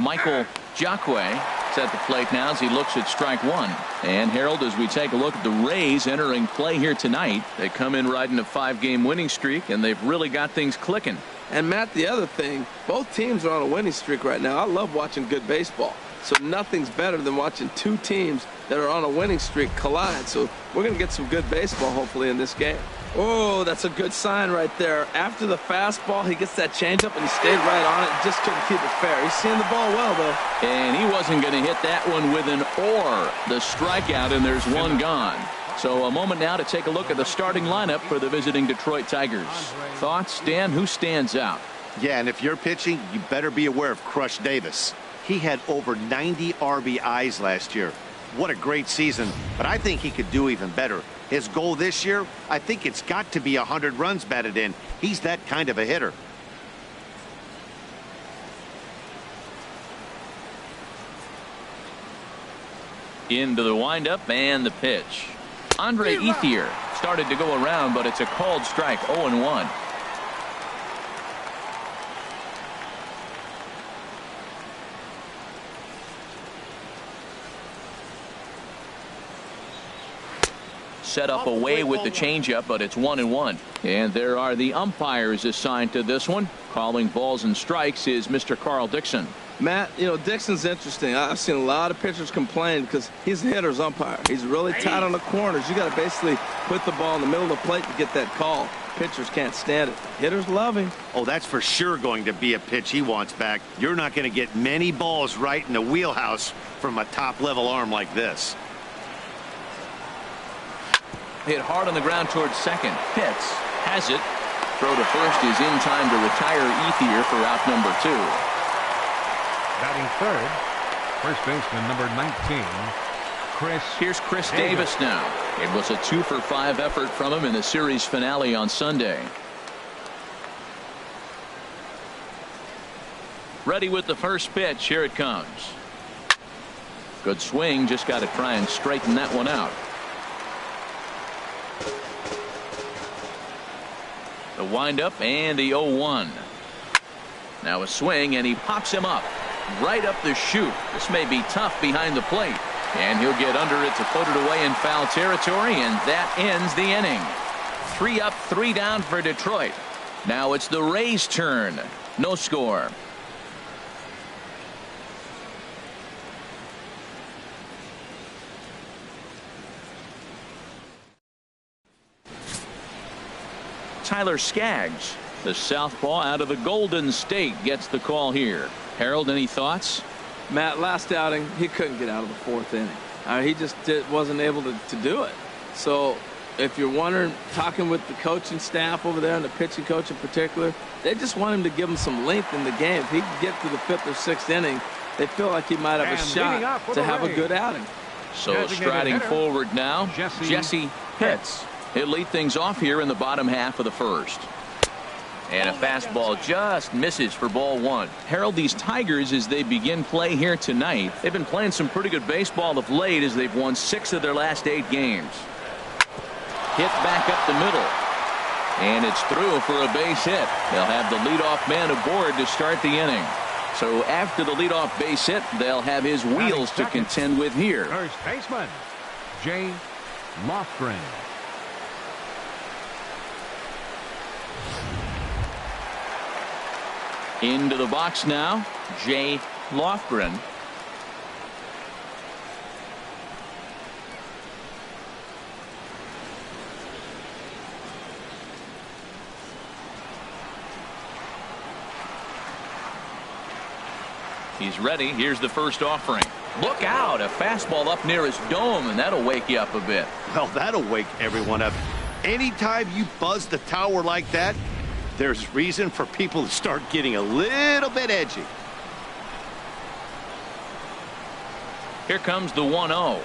Michael Jacque is at the plate now as he looks at strike one. And Harold, as we take a look at the Rays entering play here tonight, they come in riding a 5-game winning streak, and they've really got things clicking. And Matt, the other thing, both teams are on a winning streak right now. I love watching good baseball. So nothing's better than watching two teams that are on a winning streak collide. So we're going to get some good baseball hopefully in this game. Oh, that's a good sign right there. After the fastball, he gets that changeup and he stayed right on it and just couldn't keep it fair. He's seeing the ball well, though. And he wasn't going to hit that one with an or. The strikeout, and there's one gone. So a moment now to take a look at the starting lineup for the visiting Detroit Tigers. Thoughts, Dan? Who stands out? Yeah, and if you're pitching, you better be aware of Crush Davis. He had over 90 RBIs last year. What a great season, but I think he could do even better. His goal this year, I think it's got to be 100 runs batted in. He's that kind of a hitter. Into the windup and the pitch. Andre Ethier started to go around, but it's a called strike. 0-1. Set up away with the changeup, but it's 1-1. And there are the umpires assigned to this one. Calling balls and strikes is Mr. Carl Dixon. Matt, you know, Dixon's interesting. I've seen a lot of pitchers complain because he's the hitter's umpire. He's really tight on the corners. You got to basically put the ball in the middle of the plate to get that call. Pitchers can't stand it. Hitters love him. Oh, that's for sure going to be a pitch he wants back. You're not going to get many balls right in the wheelhouse from a top-level arm like this. Hit hard on the ground towards second. Pitts has it. Throw to first is in time to retire Ethier for out number 2. Batting third, first baseman number 19, Chris. Here's Chris Davis now. It was a 2-for-5 effort from him in the series finale on Sunday. Ready with the first pitch. Here it comes. Good swing. Just got to try and straighten that one out. The windup and the 0-1. Now a swing, and he pops him up right up the chute. This may be tough behind the plate, and he'll get under it to put it away in foul territory, and that ends the inning. 3 up, 3 down for Detroit. Now it's the Rays' turn. No score. Tyler Skaggs, the southpaw out of the Golden State, gets the call here. Harold, any thoughts? Matt, last outing, he couldn't get out of the 4th inning. He just wasn't able to do it. So if you're wondering, talking with the coaching staff over there and the pitching coach in particular, they just want him to give him some length in the game. If he can get to the 5th or 6th inning, they feel like he might have a shot to have a good outing. So striding forward now, Jesse Pitts. He'll lead things off here in the bottom half of the first. And a fastball just misses for ball 1. Harold, these Tigers, as they begin play here tonight, they've been playing some pretty good baseball of late as they've won 6 of their last 8 games. Hit back up the middle. And it's through for a base hit. They'll have the leadoff man aboard to start the inning. So after the leadoff base hit, they'll have his wheels to contend with here. First baseman, Jay Lofgren. Into the box now, Jay Lofgren. He's ready. Here's the first offering. Look out, a fastball up near his dome, and that'll wake you up a bit. Well, that'll wake everyone up. Anytime you buzz the tower like that, there's reason for people to start getting a little bit edgy. Here comes the 1-0.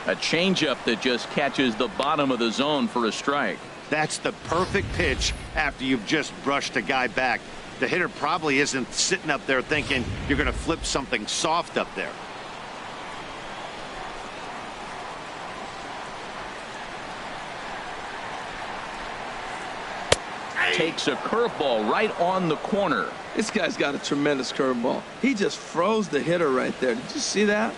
A changeup that just catches the bottom of the zone for a strike. That's the perfect pitch after you've just brushed a guy back. The hitter probably isn't sitting up there thinking you're going to flip something soft up there. takes a curveball right on the corner. This guy's got a tremendous curveball. He just froze the hitter right there. Did you see that?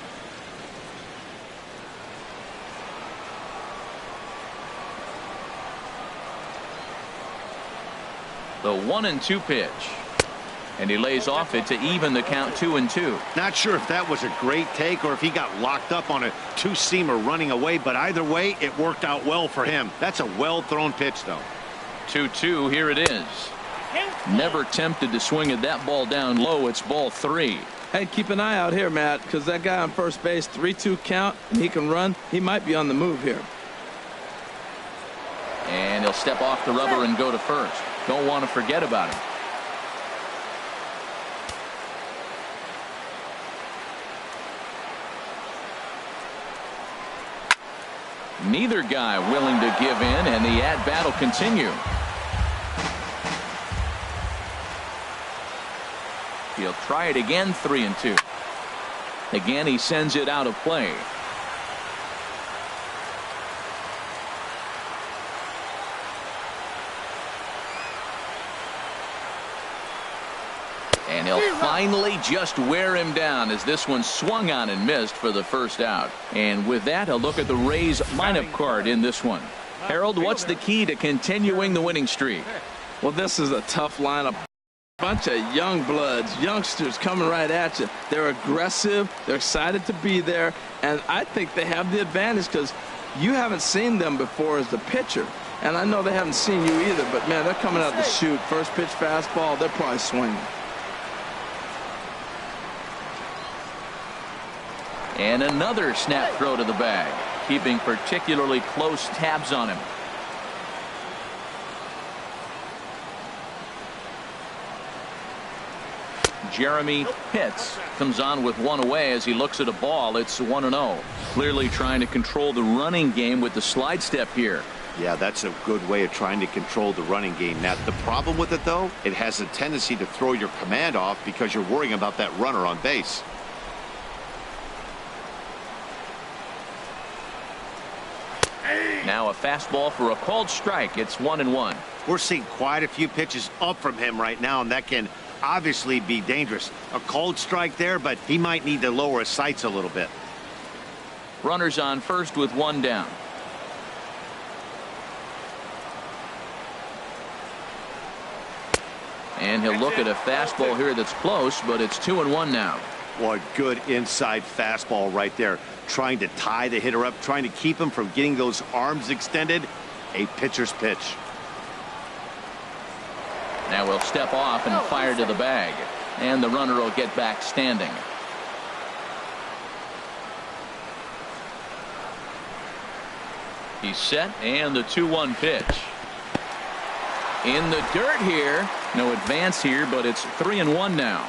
The 1-2 pitch. And he lays off it to even the count 2-2. Not sure if that was a great take or if he got locked up on a two-seamer running away, but either way, it worked out well for him. That's a well-thrown pitch, though. 2-2, here it is. Never tempted to swing at that ball down low. It's ball 3. Hey, keep an eye out here, Matt, because that guy on first base, 3-2 count, and he can run. He might be on the move here. And he'll step off the rubber and go to first. Don't want to forget about him. Neither guy willing to give in, and the at-bat will continue. He'll try it again, 3-2. Again, he sends it out of play. And he'll finally just wear him down as this one swung on and missed for the first out. And with that, a look at the Rays lineup card in this one. Harold, what's the key to continuing the winning streak? Well, this is a tough lineup. Bunch of young bloods, youngsters coming right at you. They're aggressive. They're excited to be there. And I think they have the advantage because you haven't seen them before as the pitcher. And I know they haven't seen you either. But, man, they're coming out to shoot. First pitch fastball, they're probably swinging. And another snap throw to the bag, keeping particularly close tabs on him. Jeremy Pitts comes on with one away as he looks at a ball. It's 1-0. Clearly trying to control the running game with the slide step here. Yeah, that's a good way of trying to control the running game. Now, the problem with it, though, it has a tendency to throw your command off because you're worrying about that runner on base. Now a fastball for a called strike. It's 1-1. We're seeing quite a few pitches up from him right now, and that can obviously be dangerous. A called strike there, but he might need to lower his sights a little bit. Runners on first with one down. And he'll look at a fastball here that's close, but it's 2-1 now. What good inside fastball right there. Trying to tie the hitter up, trying to keep him from getting those arms extended. A pitcher's pitch. Now we'll step off and fire to the bag. And the runner will get back standing. He's set, and the 2-1 pitch. In the dirt here. No advance here, but it's 3-1 now.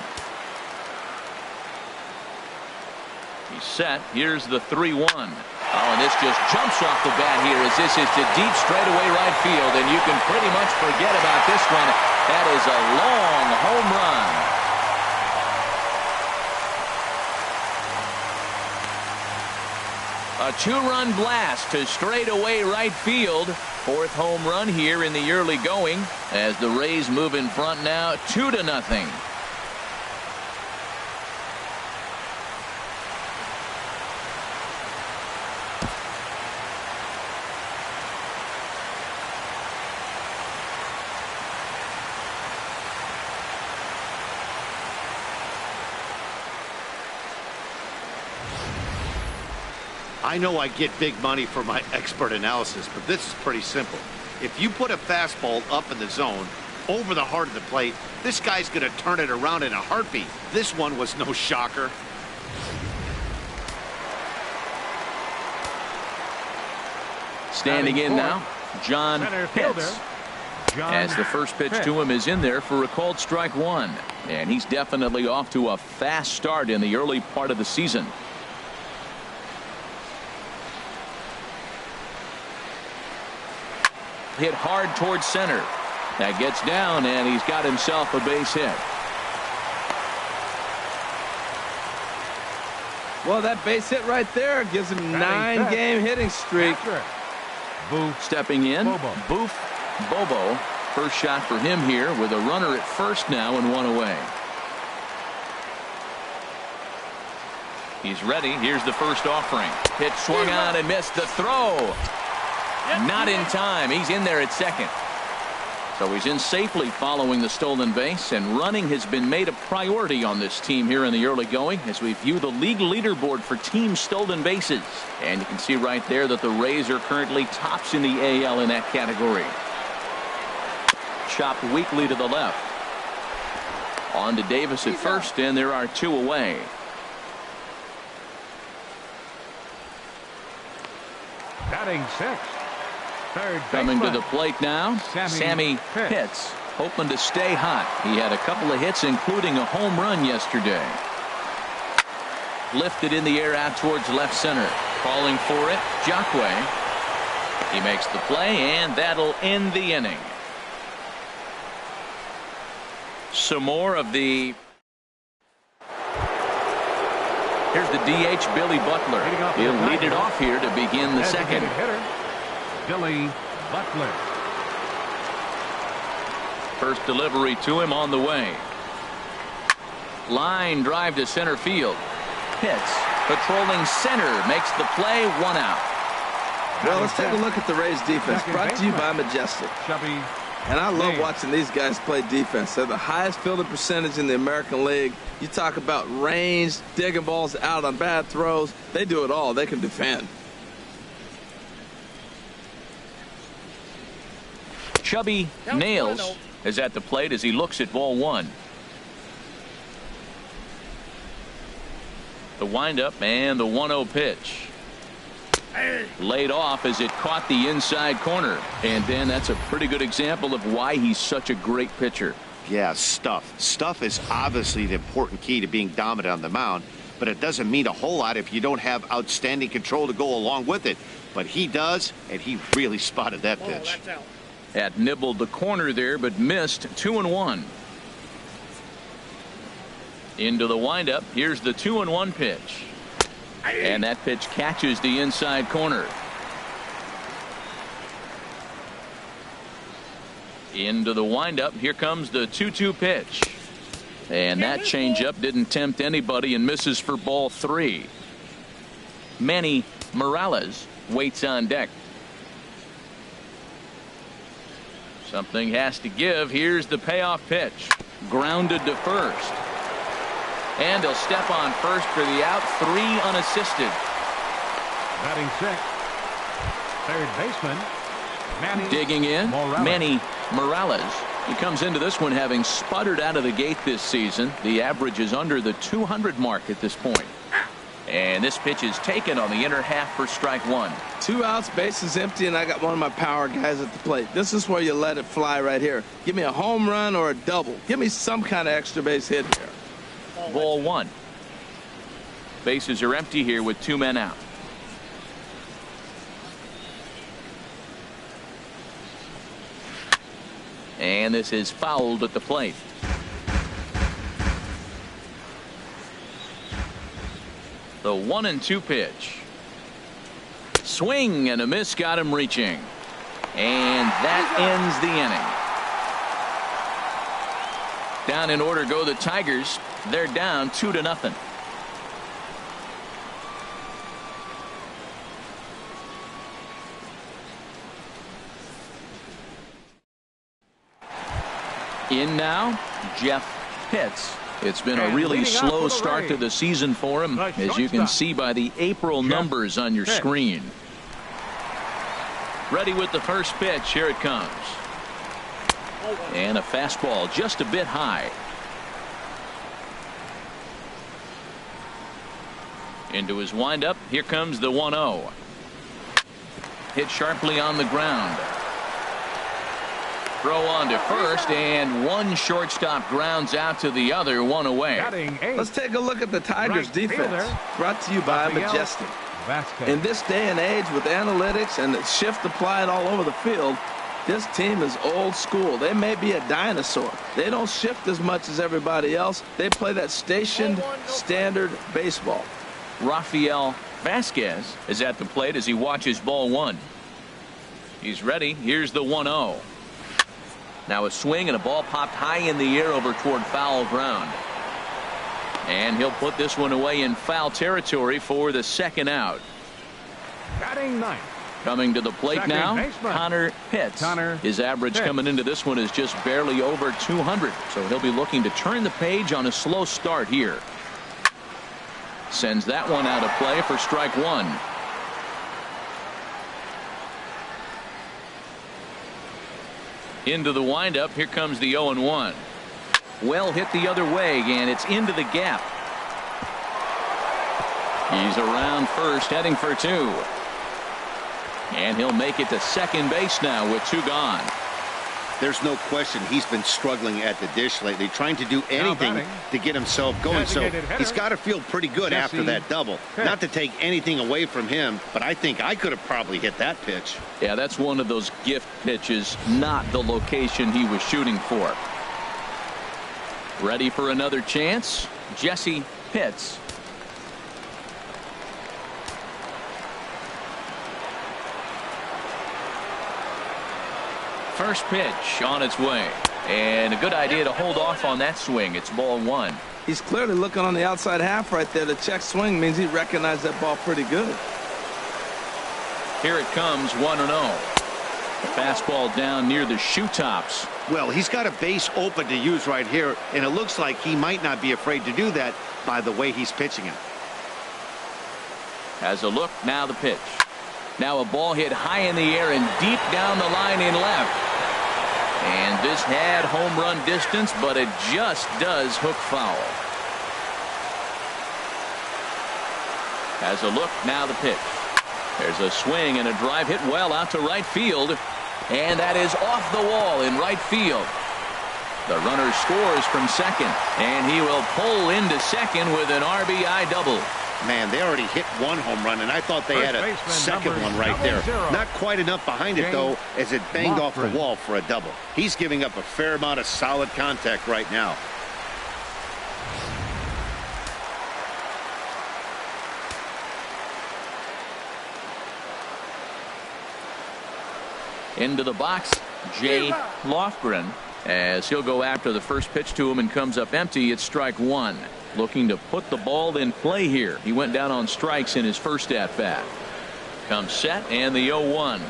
He's set. Here's the 3-1. Oh, and this just jumps off the bat here as this is to deep straightaway right field, and you can pretty much forget about this one. That is a long home run. A two-run blast to straightaway right field. Fourth home run here in the early going as the Rays move in front now 2-0. I know I get big money for my expert analysis, but this is pretty simple. If you put a fastball up in the zone, over the heart of the plate, this guy's going to turn it around in a heartbeat. This one was no shocker. Standing in now, John Pitts. As the first pitch to him is in there for a called strike one. And he's definitely off to a fast start in the early part of the season. Hit hard towards center. That gets down, and he's got himself a base hit. Well, that base hit right there gives him 9-game hitting streak. Stepping in, Boof Bobo first shot for him here with a runner at first now and one away. He's ready. Here's the first offering. Pitch swung on and missed. The throw. Not in time. He's in there at second. So he's in safely following the stolen base, and running has been made a priority on this team here in the early going as we view the league leaderboard for team stolen bases. And you can see right there that the Rays are currently tops in the AL in that category. Chopped weakly to the left. On to Davis at first, and there are two away. Batting sixth. Third Coming baseman. to the plate now, Sammy Pitts, hoping to stay hot. He had a couple of hits, including a home run yesterday. Lifted in the air out towards left center. Calling for it, Jacque. He makes the play, and that'll end the inning. Some more of the... Here's the DH, Billy Butler. He'll lead it off here to begin the second. Hitter, Billy Butler. First delivery to him on the way. Line drive to center field. Pitts patrolling center, makes the play, one out. Well, let's take a look at the Rays defense, brought to you by Majestic. Chubby. And I love watching these guys play defense. They're the highest fielding percentage in the American League. You talk about range, digging balls out on bad throws. They do it all. They can defend. Chubby Nails is at the plate as he looks at ball one. The windup and the 1-0 pitch. Laid off as it caught the inside corner. And Dan, that's a pretty good example of why he's such a great pitcher. Yeah, stuff. Stuff is obviously the important key to being dominant on the mound, but it doesn't mean a whole lot if you don't have outstanding control to go along with it. But he does, and he really spotted that pitch. Had nibbled the corner there, but missed. 2-1. Into the windup. Here's the 2-1 pitch. And that pitch catches the inside corner. Into the windup. Here comes the 2-2 pitch. And that changeup didn't tempt anybody and misses for ball three. Manny Morales waits on deck. Something has to give. Here's the payoff pitch. Grounded to first. And he'll step on first for the out. 3 unassisted. Batting sixth. Third baseman. Manny Digging in, Morales. Manny Morales. He comes into this one having sputtered out of the gate this season. The average is under the 200 mark at this point. And this pitch is taken on the inner half for strike one. 2 outs, bases empty, and I got one of my power guys at the plate. This is where you let it fly right here. Give me a home run or a double. Give me some kind of extra base hit here. Ball one. Bases are empty here with 2 men out. And this is fouled at the plate. The 1-2 pitch. Swing and a miss, got him reaching. And that ends the inning. Down in order go the Tigers. They're down 2-0. In now, Jeff Pitts. It's been a really slow start to the season for him, as you can see by the April numbers on your screen. Ready with the first pitch. Here it comes. And a fastball just a bit high. Into his windup. Here comes the 1-0. Hit sharply on the ground. Throw on to first, and one shortstop grounds out to the other, 1 away. Let's take a look at the Tigers defense, brought to you by Majestic. In this day and age with analytics and the shift applied all over the field, this team is old school. They may be a dinosaur. They don't shift as much as everybody else. They play that stationed standard baseball. Rafael Vasquez is at the plate as he watches ball one. He's ready. Here's the 1-0. Now a swing and a ball popped high in the air over toward foul ground. And he'll put this one away in foul territory for the second out. Batting ninth. Coming to the plate Second now, baseman. Connor Pitts. His average Pitts. coming into this one is just barely over 200. So he'll be looking to turn the page on a slow start here. Sends that one out of play for strike one. Into the windup. Here comes the 0-1. Well hit the other way, and it's into the gap. He's around first, heading for two. And he'll make it to second base now with two gone. There's no question he's been struggling at the dish lately, trying to do anything to get himself going. So he's got to feel pretty good after that double. Not to take anything away from him, but I think I could have probably hit that pitch. Yeah, that's one of those gift pitches, not the location he was shooting for. Ready for another chance? Jesse Pitts. First pitch on its way, and a good idea to hold off on that swing. It's ball one. He's clearly looking on the outside half right there. The check swing means he recognized that ball pretty good. Here it comes, 1-0. The fastball down near the shoe tops. Well, he's got a base open to use right here, and it looks like he might not be afraid to do that by the way he's pitching it. Has a look, now the pitch. Now a ball hit high in the air and deep down the line in left. And this had home run distance, but it just does hook foul. Has a look, now the pitch. There's a swing and a drive hit well out to right field. And that is off the wall in right field. The runner scores from second, and he will pull into second with an RBI double. Man, they already hit one home run, and I thought they had a second one right there. Not quite enough behind it, though, as it banged off the wall for a double. He's giving up a fair amount of solid contact right now. Into the box, Jay Lofgren, as he'll go after the first pitch to him and comes up empty. It's strike one. Looking to put the ball in play here. He went down on strikes in his first at bat. Comes set, and the 0-1.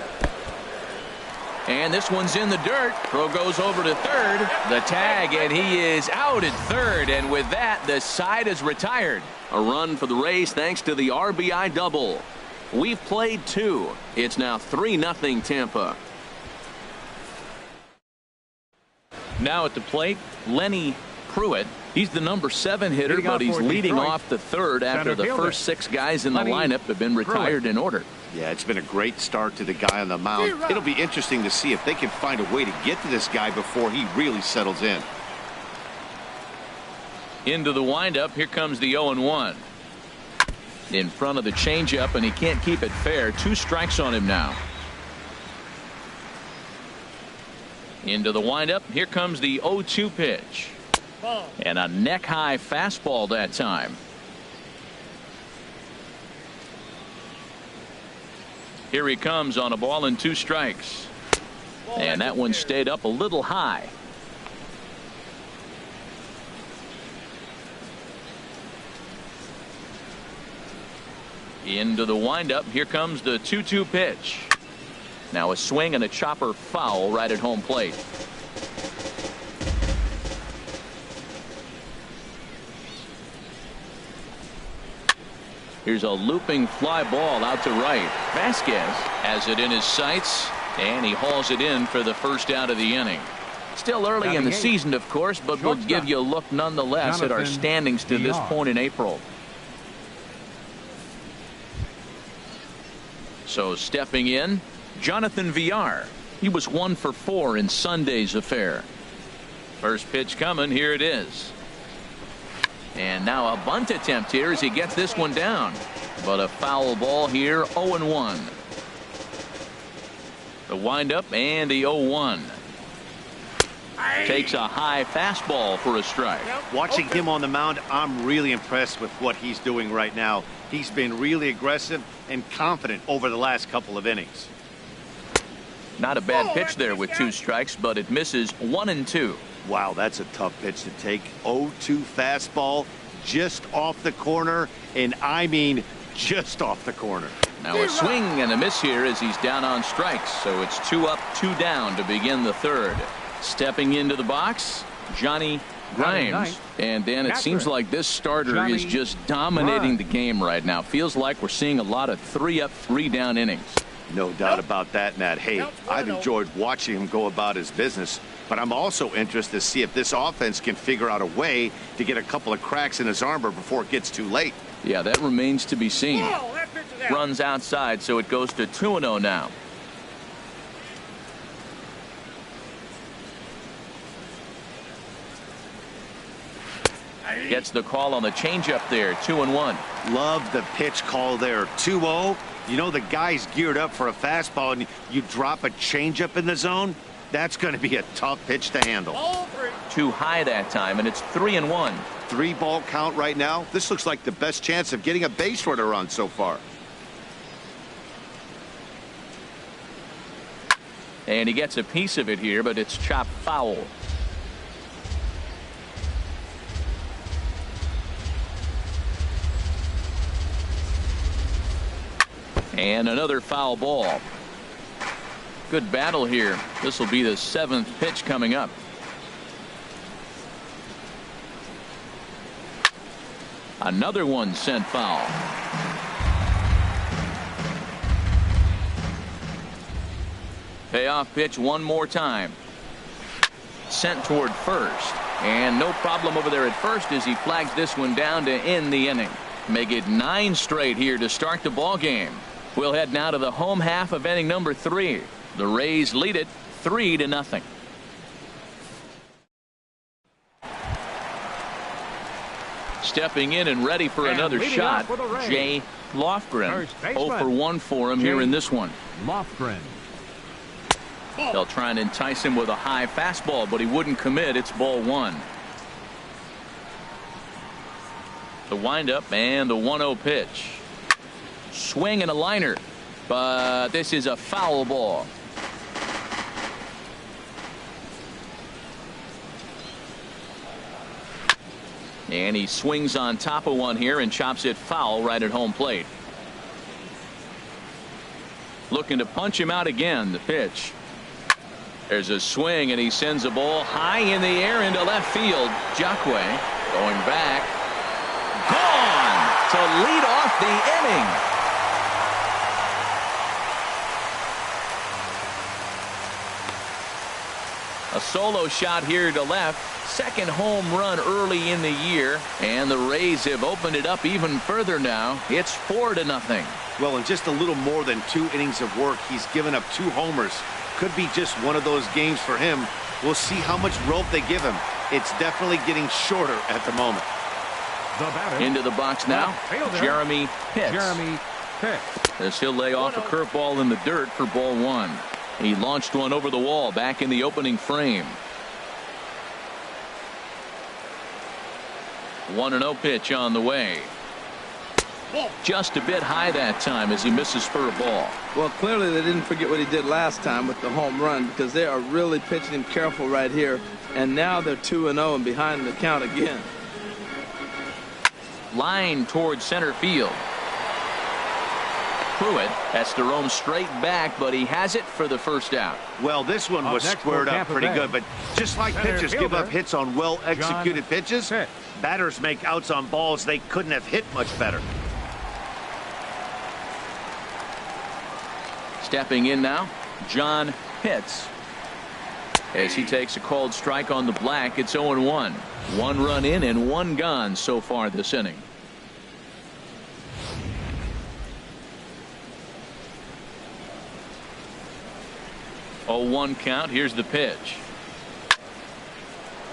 And this one's in the dirt. Throw goes over to third. The tag, and he is out at third. And with that, the side is retired. A run for the Rays thanks to the RBI double. We've played two. It's now 3-0 Tampa. Now at the plate, Lenny Pruitt. He's the number 7 hitter, but he's leading off the third after the first 6 guys in the lineup have been retired in order. Yeah, it's been a great start to the guy on the mound. It'll be interesting to see if they can find a way to get to this guy before he really settles in. Into the windup. Here comes the 0-1. In front of the changeup, and he can't keep it fair. 2 strikes on him now. Into the windup. Here comes the 0-2 pitch. And a neck-high fastball that time. Here he comes on a ball and 2 strikes. And that one stayed up a little high. Into the windup. Here comes the 2-2 pitch. Now a swing and a chopper foul right at home plate. Here's a looping fly ball out to right. Vasquez has it in his sights, and he hauls it in for the first out of the inning. Still early in the season, of course, but we'll give you a look nonetheless at our standings to this point in April. So stepping in, Jonathan Villar. He was 1 for 4 in Sunday's affair. First pitch coming. Here it is. And now a bunt attempt here as he gets this one down. But a foul ball here, 0-1. The windup and the 0-1. Takes a high fastball for a strike. Watching him on the mound, I'm really impressed with what he's doing right now. He's been really aggressive and confident over the last couple of innings. Not a bad pitch there with 2 strikes, but it misses 1-2. Wow, that's a tough pitch to take. 0-2 fastball just off the corner, and I mean just off the corner. Now a swing and a miss here as he's down on strikes. So it's 2 up, 2 down to begin the 3rd. Stepping into the box, Johnny Grimes. And Dan, it seems like this starter is just dominating the game right now. Feels like we're seeing a lot of 3 up, 3 down innings. No doubt about that, Matt. Hey, I've enjoyed watching him go about his business, but I'm also interested to see if this offense can figure out a way to get a couple of cracks in his armor before it gets too late. Yeah, that remains to be seen. Runs outside, so it goes to 2-0 now. Gets the call on the changeup there. 2-1. Love the pitch call there. 2-0. You know the guy's geared up for a fastball, and you drop a changeup in the zone. That's going to be a tough pitch to handle. Too high that time, and it's 3-1. 3-ball count right now. This looks like the best chance of getting a base runner run so far. And he gets a piece of it here, but it's chopped foul. And another foul ball. Good battle here. This will be the 7th pitch coming up. Another one sent foul. Payoff pitch one more time. Sent toward first. And no problem over there at first as he flags this one down to end the inning. Make it 9 straight here to start the ball game. We'll head now to the home half of inning number 3. The Rays lead it 3-0. Stepping in and ready for another shot, Jay Lofgren. 0 for 1 for him here in this one. Lofgren. They'll try and entice him with a high fastball, but he wouldn't commit. It's ball 1. The windup and the 1-0 pitch. Swing and a liner, but this is a foul ball. And he swings on top of one here and chops it foul right at home plate. Looking to punch him out again. The pitch. There's a swing, and he sends a ball high in the air into left field. Jacque going back. Gone to lead off the inning. A solo shot here to left. 2nd home run early in the year, and the Rays have opened it up even further now. It's 4-0. Well, in just a little more than 2 innings of work, he's given up 2 homers. Could be just one of those games for him. We'll see how much rope they give him. It's definitely getting shorter at the moment. Into the box now, Jeremy Pitts. As he'll lay off a curveball in the dirt for ball 1. He launched one over the wall back in the opening frame. 1-0 pitch on the way. Just a bit high that time as he misses for a ball. Well, clearly they didn't forget what he did last time with the home run, because they are really pitching him careful right here. And now they're 2-0 and behind the count again. Line towards center field. Pruitt has to roam straight back, but he has it for the first out. Well, this one was squared up pretty good, but just like pitchers give up hits on well-executed pitches, batters make outs on balls they couldn't have hit much better. Stepping in now, John Pitts. As he takes a called strike on the black, it's 0-1. 1 run in and 1 gone so far this inning. 0-1 count. Here's the pitch.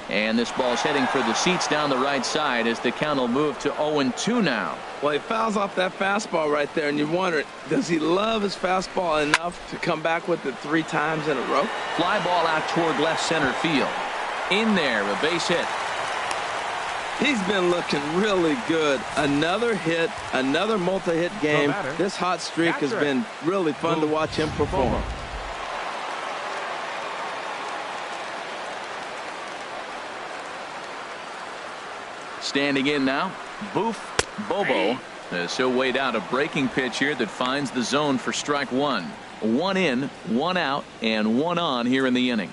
And this ball's heading for the seats down the right side as the count will move to 0-2 now. Well, he fouls off that fastball right there, and you wonder, does he love his fastball enough to come back with it 3 times in a row? Fly ball out toward left center field. In there, a base hit. He's been looking really good. Another hit, another multi-hit game. This hot streak has been really fun to watch him perform. Standing in now, Boof Bobo. As he'll wait out a breaking pitch here that finds the zone for strike one. One in, one out, and one on here in the inning.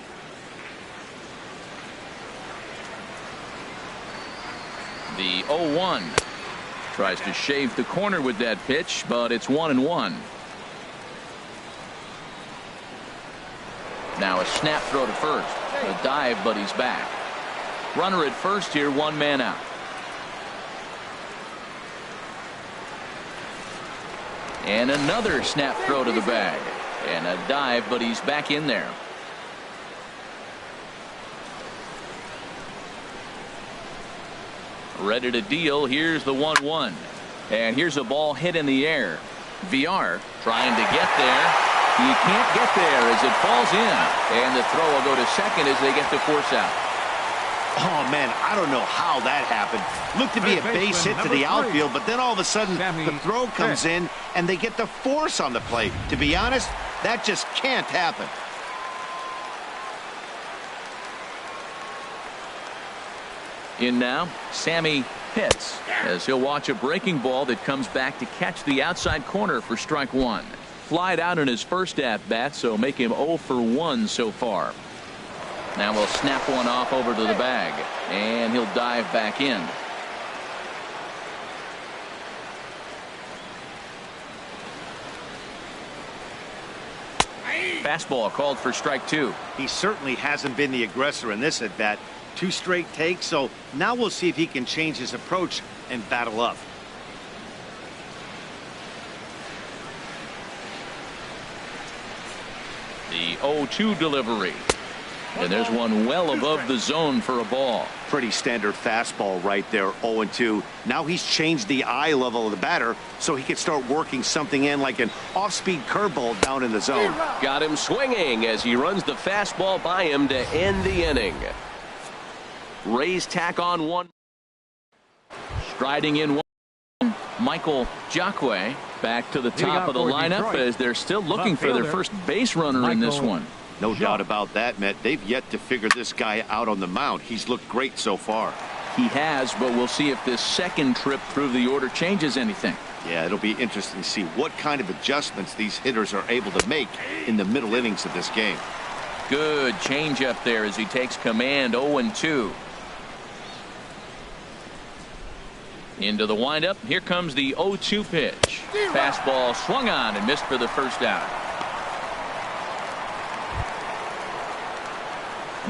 The 0-1 tries to shave the corner with that pitch, but it's 1-1. Now a snap throw to first. A dive, but he's back. Runner at first here, one man out. And another snap throw to the bag. And a dive, but he's back in there. Ready to deal. Here's the 1-1. And here's a ball hit in the air. VR trying to get there. He can't get there as it falls in. And the throw will go to second as they get the force out. Oh, man, I don't know how that happened. Looked to be a base hit to the outfield, but then all of a sudden the throw comes in and they get the force on the play. To be honest, that just can't happen. In now, Sammy Pitts, as he'll watch a breaking ball that comes back to catch the outside corner for strike one. Flied out in his first at-bat, so make him 0 for 1 so far. Now we'll snap one off over to the bag, and he'll dive back in. Fastball called for strike two. He certainly hasn't been the aggressor in this at-bat. 2 straight takes, so now we'll see if he can change his approach and battle up. The 0-2 delivery. And there's one well above the zone for a ball. Pretty standard fastball right there, 0-2. Now he's changed the eye level of the batter so he can start working something in like an off-speed curveball down in the zone. Got him swinging as he runs the fastball by him to end the inning. Rays tack on one. Striding in one. Michael Jacque back to the top of the lineup Detroit, as they're still looking for their first base runner in this one. No doubt about that, Matt. They've yet to figure this guy out on the mound. He's looked great so far. He has, but we'll see if this second trip through the order changes anything. Yeah, it'll be interesting to see what kind of adjustments these hitters are able to make in the middle innings of this game. Good change up there as he takes command. 0-2. Into the windup. Here comes the 0-2 pitch. Fastball swung on and missed for the first out.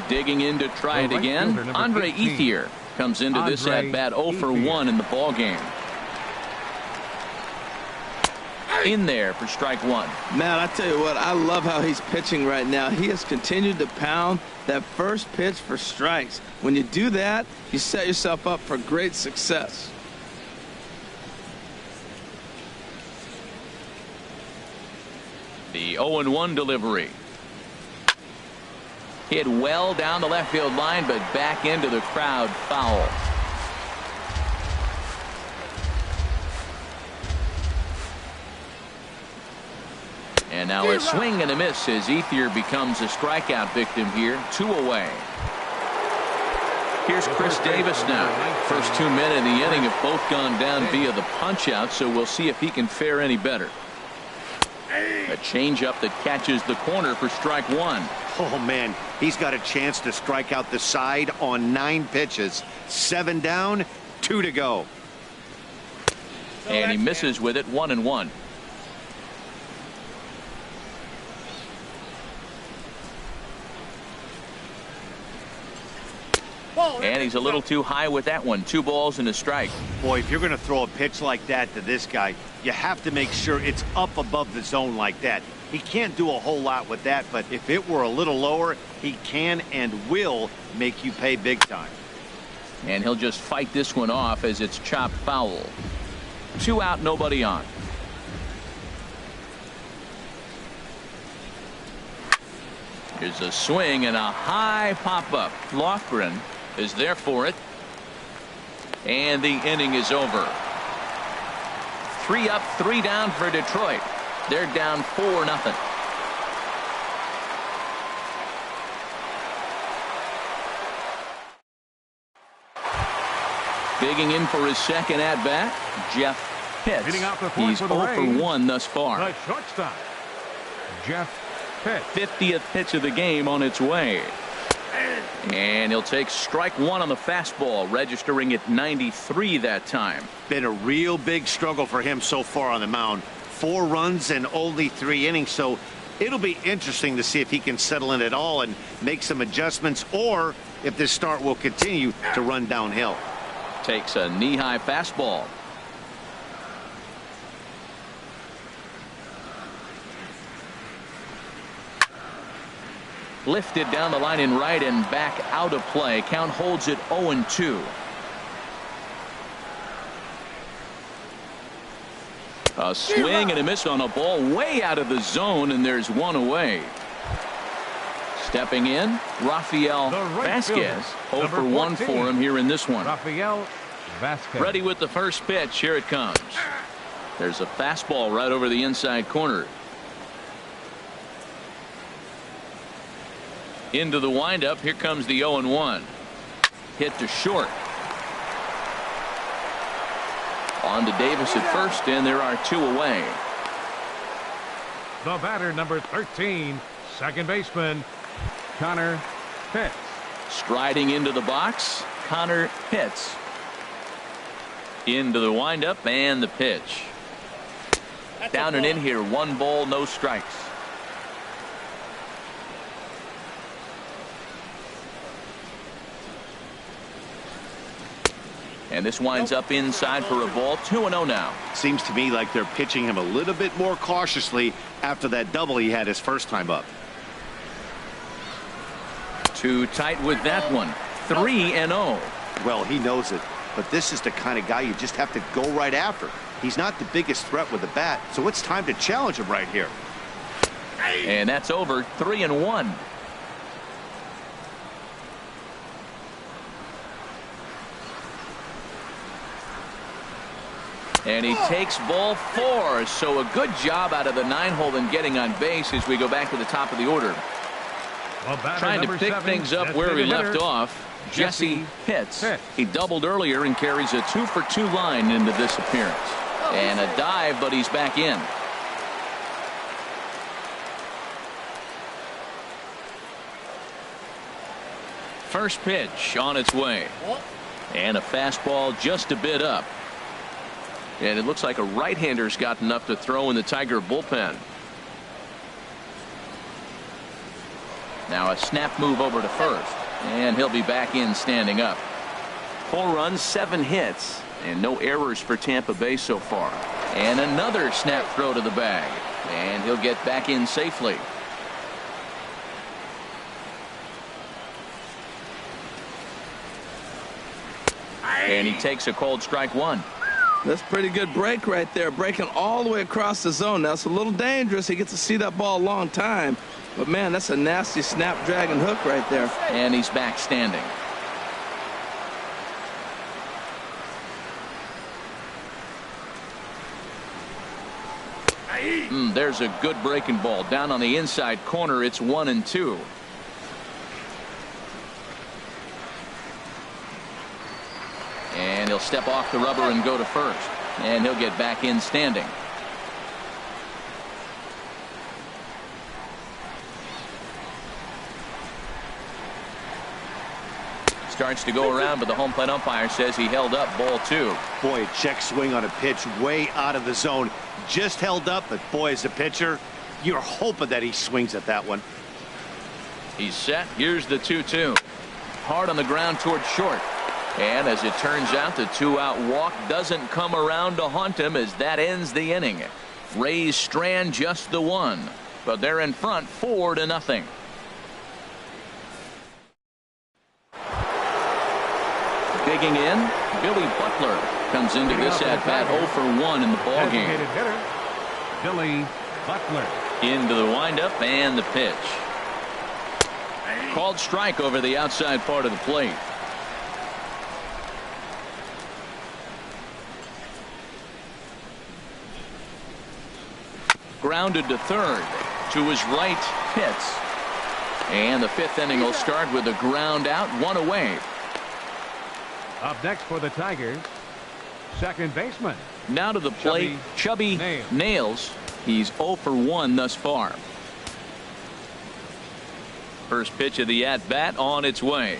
Digging in to try it again. Andre Ethier comes into this at bat 0 for 1 in the ball game. In there for strike one. Man, I tell you what, I love how he's pitching right now. He has continued to pound that first pitch for strikes. When you do that, you set yourself up for great success. The 0-1 delivery. Hit well down the left field line, but back into the crowd, foul. And now a swing and a miss as Ethier becomes a strikeout victim here. 2 away. Here's Chris Davis now. First 2 men in the inning have both gone down via the punch out, so we'll see if he can fare any better. A changeup that catches the corner for strike one. Oh, man, he's got a chance to strike out the side on 9 pitches. 7 down, 2 to go. And he misses with it. 1-1. And he's a little too high with that one. 2 balls and a strike. Boy, if you're going to throw a pitch like that to this guy, you have to make sure it's up above the zone like that. He can't do a whole lot with that, but if it were a little lower, he can and will make you pay big time. And he'll just fight this one off as it's chopped foul. 2 out, nobody on. Here's a swing and a high pop-up. Lofgren is there for it. And the inning is over. 3 up, 3 down for Detroit. They're down 4-0. Digging in for his second at-bat, Jeff Pitts. He's 0 for 1 thus far. The shortstop, Jeff Pitts. 50th pitch of the game on its way. And he'll take strike one on the fastball, registering at 93 that time. Been a real big struggle for him so far on the mound. 4 runs and only 3 innings, so it'll be interesting to see if he can settle in at all and make some adjustments, or if this start will continue to run downhill. Takes a knee-high fastball. Lifted down the line in right and back out of play. Count holds it 0-2. A swing and a miss on a ball way out of the zone, and there's one away. Stepping in, Rafael Vasquez. 0 for 1 for him here in this one. Rafael Vasquez. Ready with the first pitch. Here it comes. There's a fastball right over the inside corner. Into the windup. Here comes the 0-1. Hit to short. On to Davis at first, and there are 2 away. The batter, number 13, second baseman, Connor Pitts. Striding into the box, Connor Pitts. Into the windup and the pitch. Down and in here, 1 ball, no strikes. And this winds up inside for a ball. 2-0 now. Seems to me like they're pitching him a little bit more cautiously after that double he had his first time up. Too tight with that one. 3-0. Well, he knows it, but this is the kind of guy you just have to go right after. He's not the biggest threat with the bat, so it's time to challenge him right here. And that's over. 3-1. And he takes ball 4. So a good job out of the 9-hole in getting on base as we go back to the top of the order. Trying to pick things up where he left off, Jesse Pitts. He doubled earlier and carries a 2 for 2 line into this appearance. And a dive, but he's back in. First pitch on its way. And a fastball just a bit up. And it looks like a right-hander's got enough to throw in the Tiger bullpen. Now a snap move over to first. And he'll be back in standing up. 4 runs, 7 hits. And no errors for Tampa Bay so far. And another snap throw to the bag. And he'll get back in safely. And he takes a cold strike 1. That's a pretty good break right there, breaking all the way across the zone. Now it's a little dangerous. He gets to see that ball a long time, but man, that's a nasty snapdragon hook right there. And he's back standing. There's a good breaking ball down on the inside corner. It's 1-2. And he'll step off the rubber and go to first. And he'll get back in standing. Starts to go around, but the home plate umpire says he held up, ball 2. Boy, check swing on a pitch way out of the zone. Just held up, but boy, as a pitcher, you're hoping that he swings at that one. He's set. Here's the 2-2. Hard on the ground towards short. And as it turns out, the 2-out walk doesn't come around to haunt him as that ends the inning. Rays strand just the 1, but they're in front 4-0. Digging in, Billy Butler comes into this at-bat 0 for 1 in the ballgame. Billy Butler. Into the windup and the pitch. Called strike over the outside part of the plate. Grounded to third. To his right, Pitts. And the 5th inning will start with a ground out, 1 away. Up next for the Tigers, second baseman. Now to the plate, Chubby Nails. He's 0 for 1 thus far. First pitch of the at-bat on its way.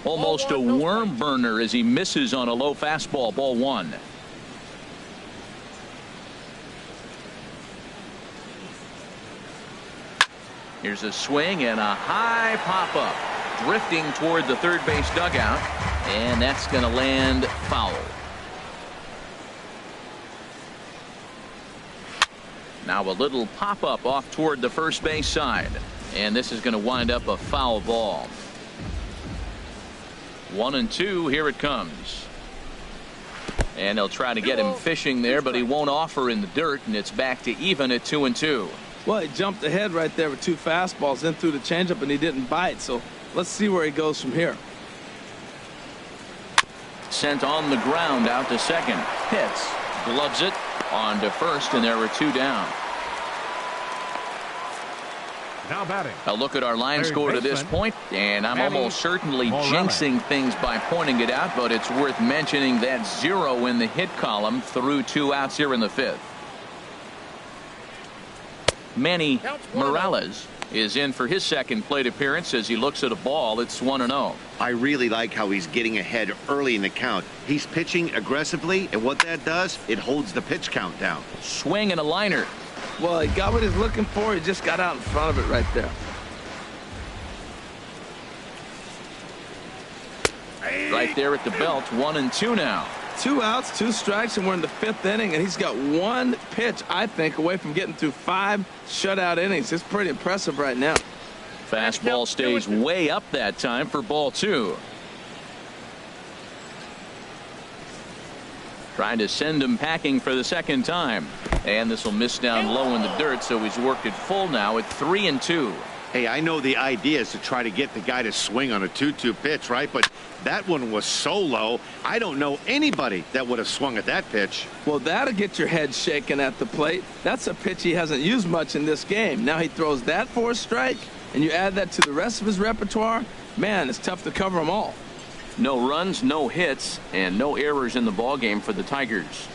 Almost a worm burner as he misses on a low fastball. Ball 1. Here's a swing and a high pop-up. Drifting toward the third base dugout. And that's going to land foul. Now a little pop-up off toward the first base side. And this is going to wind up a foul ball. 1-2. Here it comes. And they'll try to get him fishing there, but he won't offer in the dirt, and it's back to even at 2-2. Well, he jumped ahead right there with 2 fastballs, then threw the changeup, and he didn't bite. So let's see where he goes from here. Sent on the ground out to second. Hits. Gloves it. On to first, and there were 2 down. Now batting. A look at our line score to this point, and I'm almost certainly jinxing things by pointing it out, but it's worth mentioning that 0 in the hit column through 2 outs here in the 5th. Manny Morales is in for his second plate appearance as he looks at a ball. It's 1-0. I really like how he's getting ahead early in the count. He's pitching aggressively, and what that does, it holds the pitch count down. Swing and a liner. Well, he got what he's looking for. He just got out in front of it right there. Right there at the belt. 1-2 now. 2 outs, 2 strikes, and we're in the 5th inning, and he's got 1 pitch, I think, away from getting through 5 shutout innings. It's pretty impressive right now. Fastball stays way up that time for ball 2. Trying to send him packing for the second time. And this will miss down low in the dirt, so he's worked it full now at 3-2. Hey, I know the idea is to try to get the guy to swing on a 2-2 pitch, right? But that one was so low, I don't know anybody that would have swung at that pitch. Well, that'll get your head shaking at the plate. That's a pitch he hasn't used much in this game. Now he throws that for a strike, and you add that to the rest of his repertoire. Man, it's tough to cover them all. No runs, no hits, and no errors in the ballgame for the Tigers.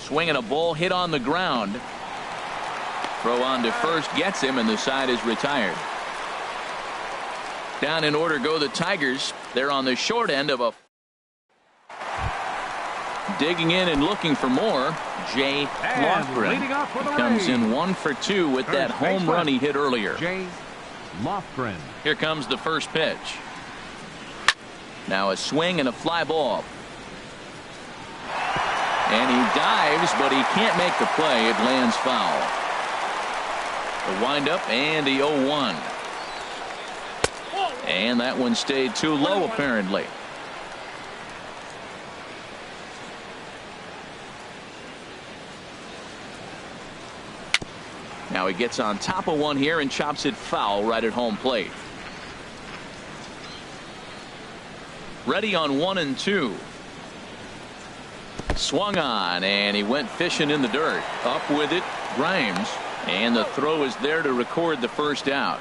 Swinging a ball hit on the ground. Throw on to first gets him, and the side is retired. Down in order go the Tigers. They're on the short end of a. Digging in and looking for more. Jay Lofgren comes in 1 for 2 with that home run he hit earlier. Jay Lofgren. Here comes the first pitch. Now a swing and a fly ball. And he dives, but he can't make the play. It lands foul. The windup and the 0-1. And that one stayed too low, apparently. Now he gets on top of one here and chops it foul right at home plate. Ready on 1-2. Swung on, and he went fishing in the dirt. Up with it, Grimes. And the throw is there to record the first out.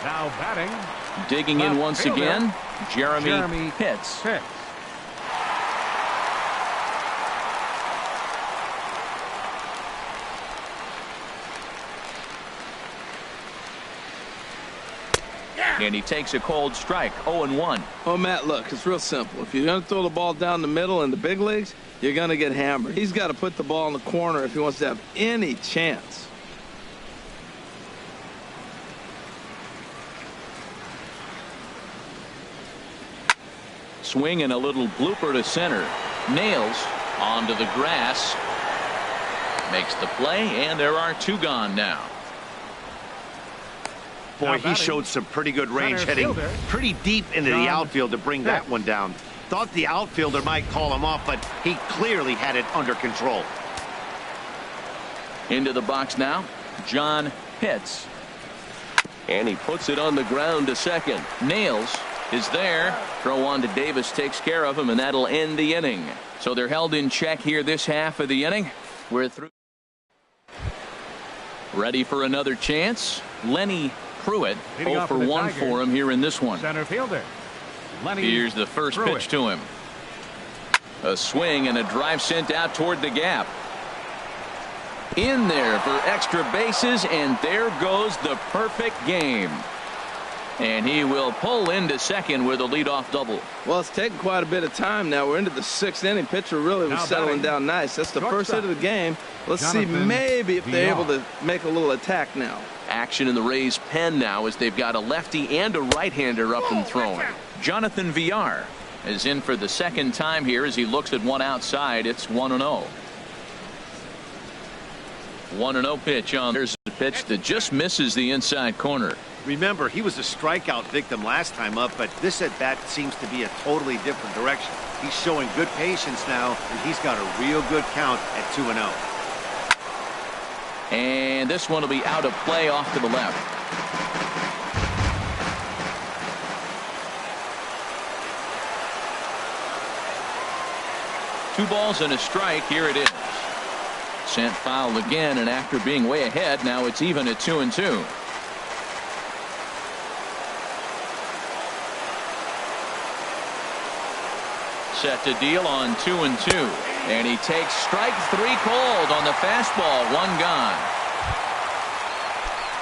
Now batting. Digging in once again, Jeremy Pitts. And he takes a cold strike. 0-1. Oh, Matt, look, it's real simple. If you're going to throw the ball down the middle in the big leagues, you're going to get hammered. He's got to put the ball in the corner if he wants to have any chance. Swing and a little blooper to center. Nails onto the grass. Makes the play, and there are 2 gone now. Boy, he showed some pretty good range, heading pretty deep into the outfield to bring that one down. Thought the outfielder might call him off, but he clearly had it under control. Into the box now, John Pitts. And he puts it on the ground to second. Nails is there. Throw on to Davis takes care of him, and that'll end the inning. So they're held in check here this half of the inning. We're through. Ready for another chance. Lenny Pruitt. Leading 0 off for for the 1 Tigers, for him here in this one. Center fielder Lenny Here's the first Pruitt. pitch to him. A swing and a drive sent out toward the gap. In there for extra bases, and there goes the perfect game. And he will pull into second with a leadoff double. Well, it's taken quite a bit of time now. We're into the 6th inning. Pitcher really was Now settling batting. down nice. That's the first hit of the game. Let's see Jonathan maybe if they're able Villar. to make a little attack now. Action in the Rays' pen now as they've got a lefty and a right-hander up and throwing. Jonathan Villar is in for the second time here as he looks at one outside. It's 1-0. 1-0 pitch on. There's a pitch that just misses the inside corner. Remember, he was a strikeout victim last time up, but this at bat seems to be a totally different direction. He's showing good patience now, and he's got a real good count at 2-0. And this one will be out of play off to the left. Two balls and a strike. Here it is. Sent foul again, and after being way ahead, now it's even at 2-2. Set to deal on 2-2, and he takes strike 3 cold on the fastball. 1 gone.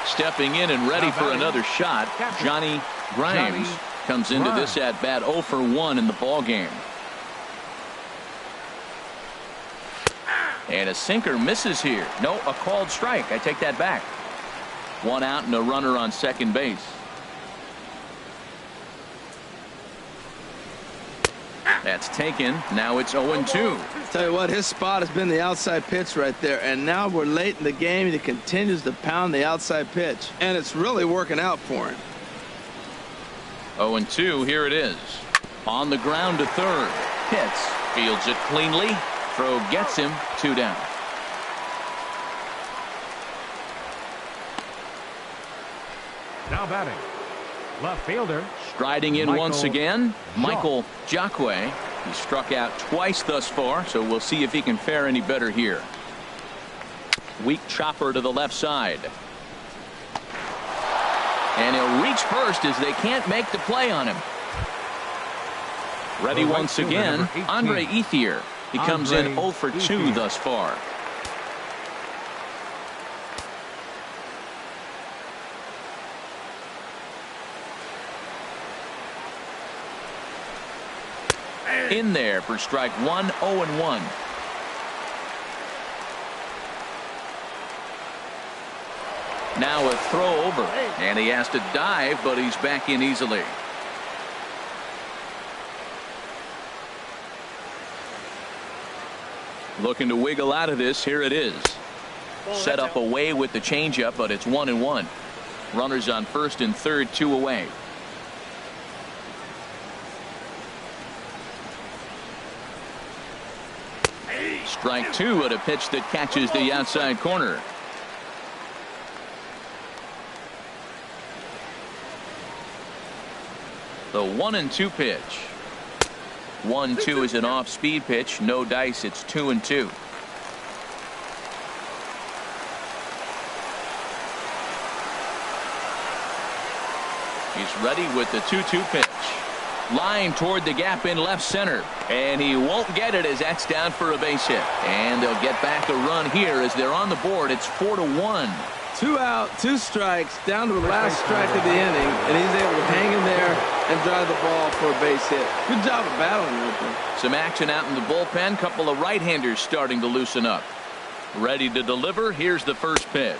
Stepping in and ready for another shot, Johnny Grimes comes into this at bat 0 for 1 in the ball game. And a sinker misses here. No, a called strike. I take that back. 1 out and a runner on second base. That's taken. Now it's 0-2. Tell you what, his spot has been the outside pitch right there, and now we're late in the game and he continues to pound the outside pitch, and it's really working out for him. 0-2. Here it is. On the ground to third. Hits. Fields it cleanly. Throw gets him. 2 down. Now batting, left fielder Striding in Michael once again, Michael Jacque. He struck out twice thus far, so we'll see if he can fare any better here. Weak chopper to the left side. And he'll reach first as they can't make the play on him. Ready The right once fielder, again, number 18. Andre Ethier. He comes in Andre 0 for 2 Ethier. thus far. In there for strike 1, 0-1. Now a throw over, and he has to dive, but he's back in easily. Looking to wiggle out of this. Here it is. Set up away with the changeup, but it's 1-1. Runners on first and third, 2 away. Strike 2 at a pitch that catches the outside corner. The 1-2 pitch. 1-2 is an off-speed pitch. No dice. It's 2-2. He's ready with the 2-2 pitch. Line toward the gap in left center, and he won't get it as that's down for a base hit. And they'll get back a run here as they're on the board. It's 4-1. 2 out, 2 strikes, down to the last strike of the inning, and he's able to hang in there and drive the ball for a base hit. Good job of battling right there. Some action out in the bullpen. Couple of right-handers starting to loosen up. Ready to deliver. Here's the first pitch.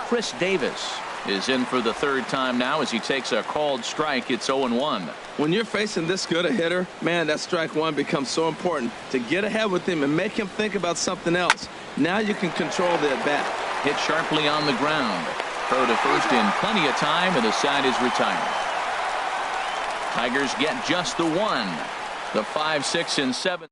Chris Davis is in for the third time now as he takes a called strike. It's 0-1. When you're facing this good a hitter, man, that strike 1 becomes so important to get ahead with him and make him think about something else. Now you can control the at-bat. Hit sharply on the ground. Throw to first in plenty of time, and the side is retired. Tigers get just the 1. The 5, 6, and 7.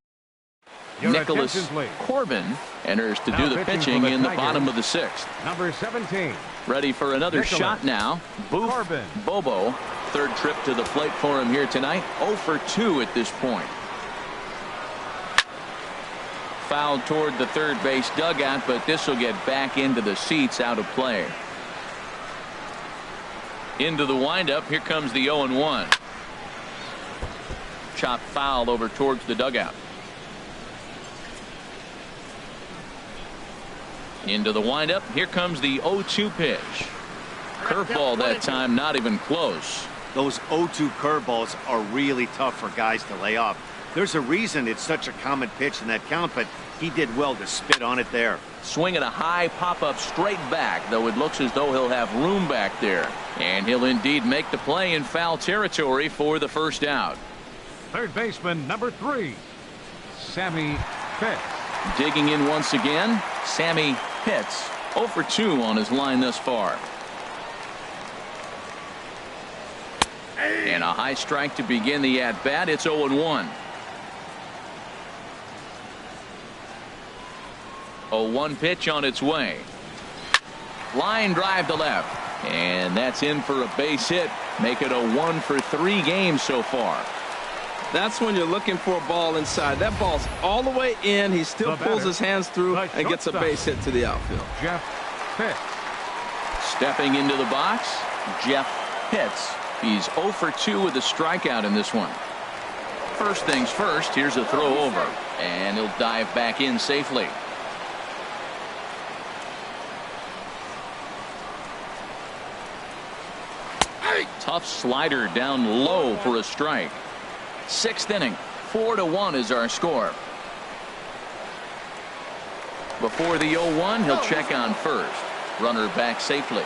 Your Nicholas attention, please. Corbin enters to Now do the pitching pitching for the in the Tigers. bottom of the 6th. Number 17. Ready for another Nicholas shot now. Booth Corbin. Bobo. Third trip to the plate for him here tonight. 0 for 2 at this point. Fouled toward the third base dugout, but this will get back into the seats, out of play. Into the windup. Here comes the 0-1. Chop foul over towards the dugout. Into the windup. Here comes the 0-2 pitch. Curveball that time, not even close. Those 0-2 curveballs are really tough for guys to lay off. There's a reason it's such a common pitch in that count, but he did well to spit on it there. Swinging a high pop-up straight back, though it looks as though he'll have room back there. And he'll indeed make the play in foul territory for the first out. Third baseman, number 3, Sammy Pitts. Digging in once again, Sammy Pitts. 0 for 2 on his line thus far. And a high strike to begin the at-bat. It's 0-1. 0-1 pitch on its way. Line drive to left. And that's in for a base hit. Make it a 1 for 3 games so far. That's when you're looking for a ball inside. That ball's all the way in. He still pulls his hands through and gets a base hit to the outfield. Jeff Pitts. Stepping into the box, Jeff Pitts. He's 0 for 2 with a strikeout in this one. First things first, here's a throw over. And he'll dive back in safely. Tough slider down low for a strike. 6th inning. 4-1 is our score. Before the 0-1, he'll check on first. Runner back safely.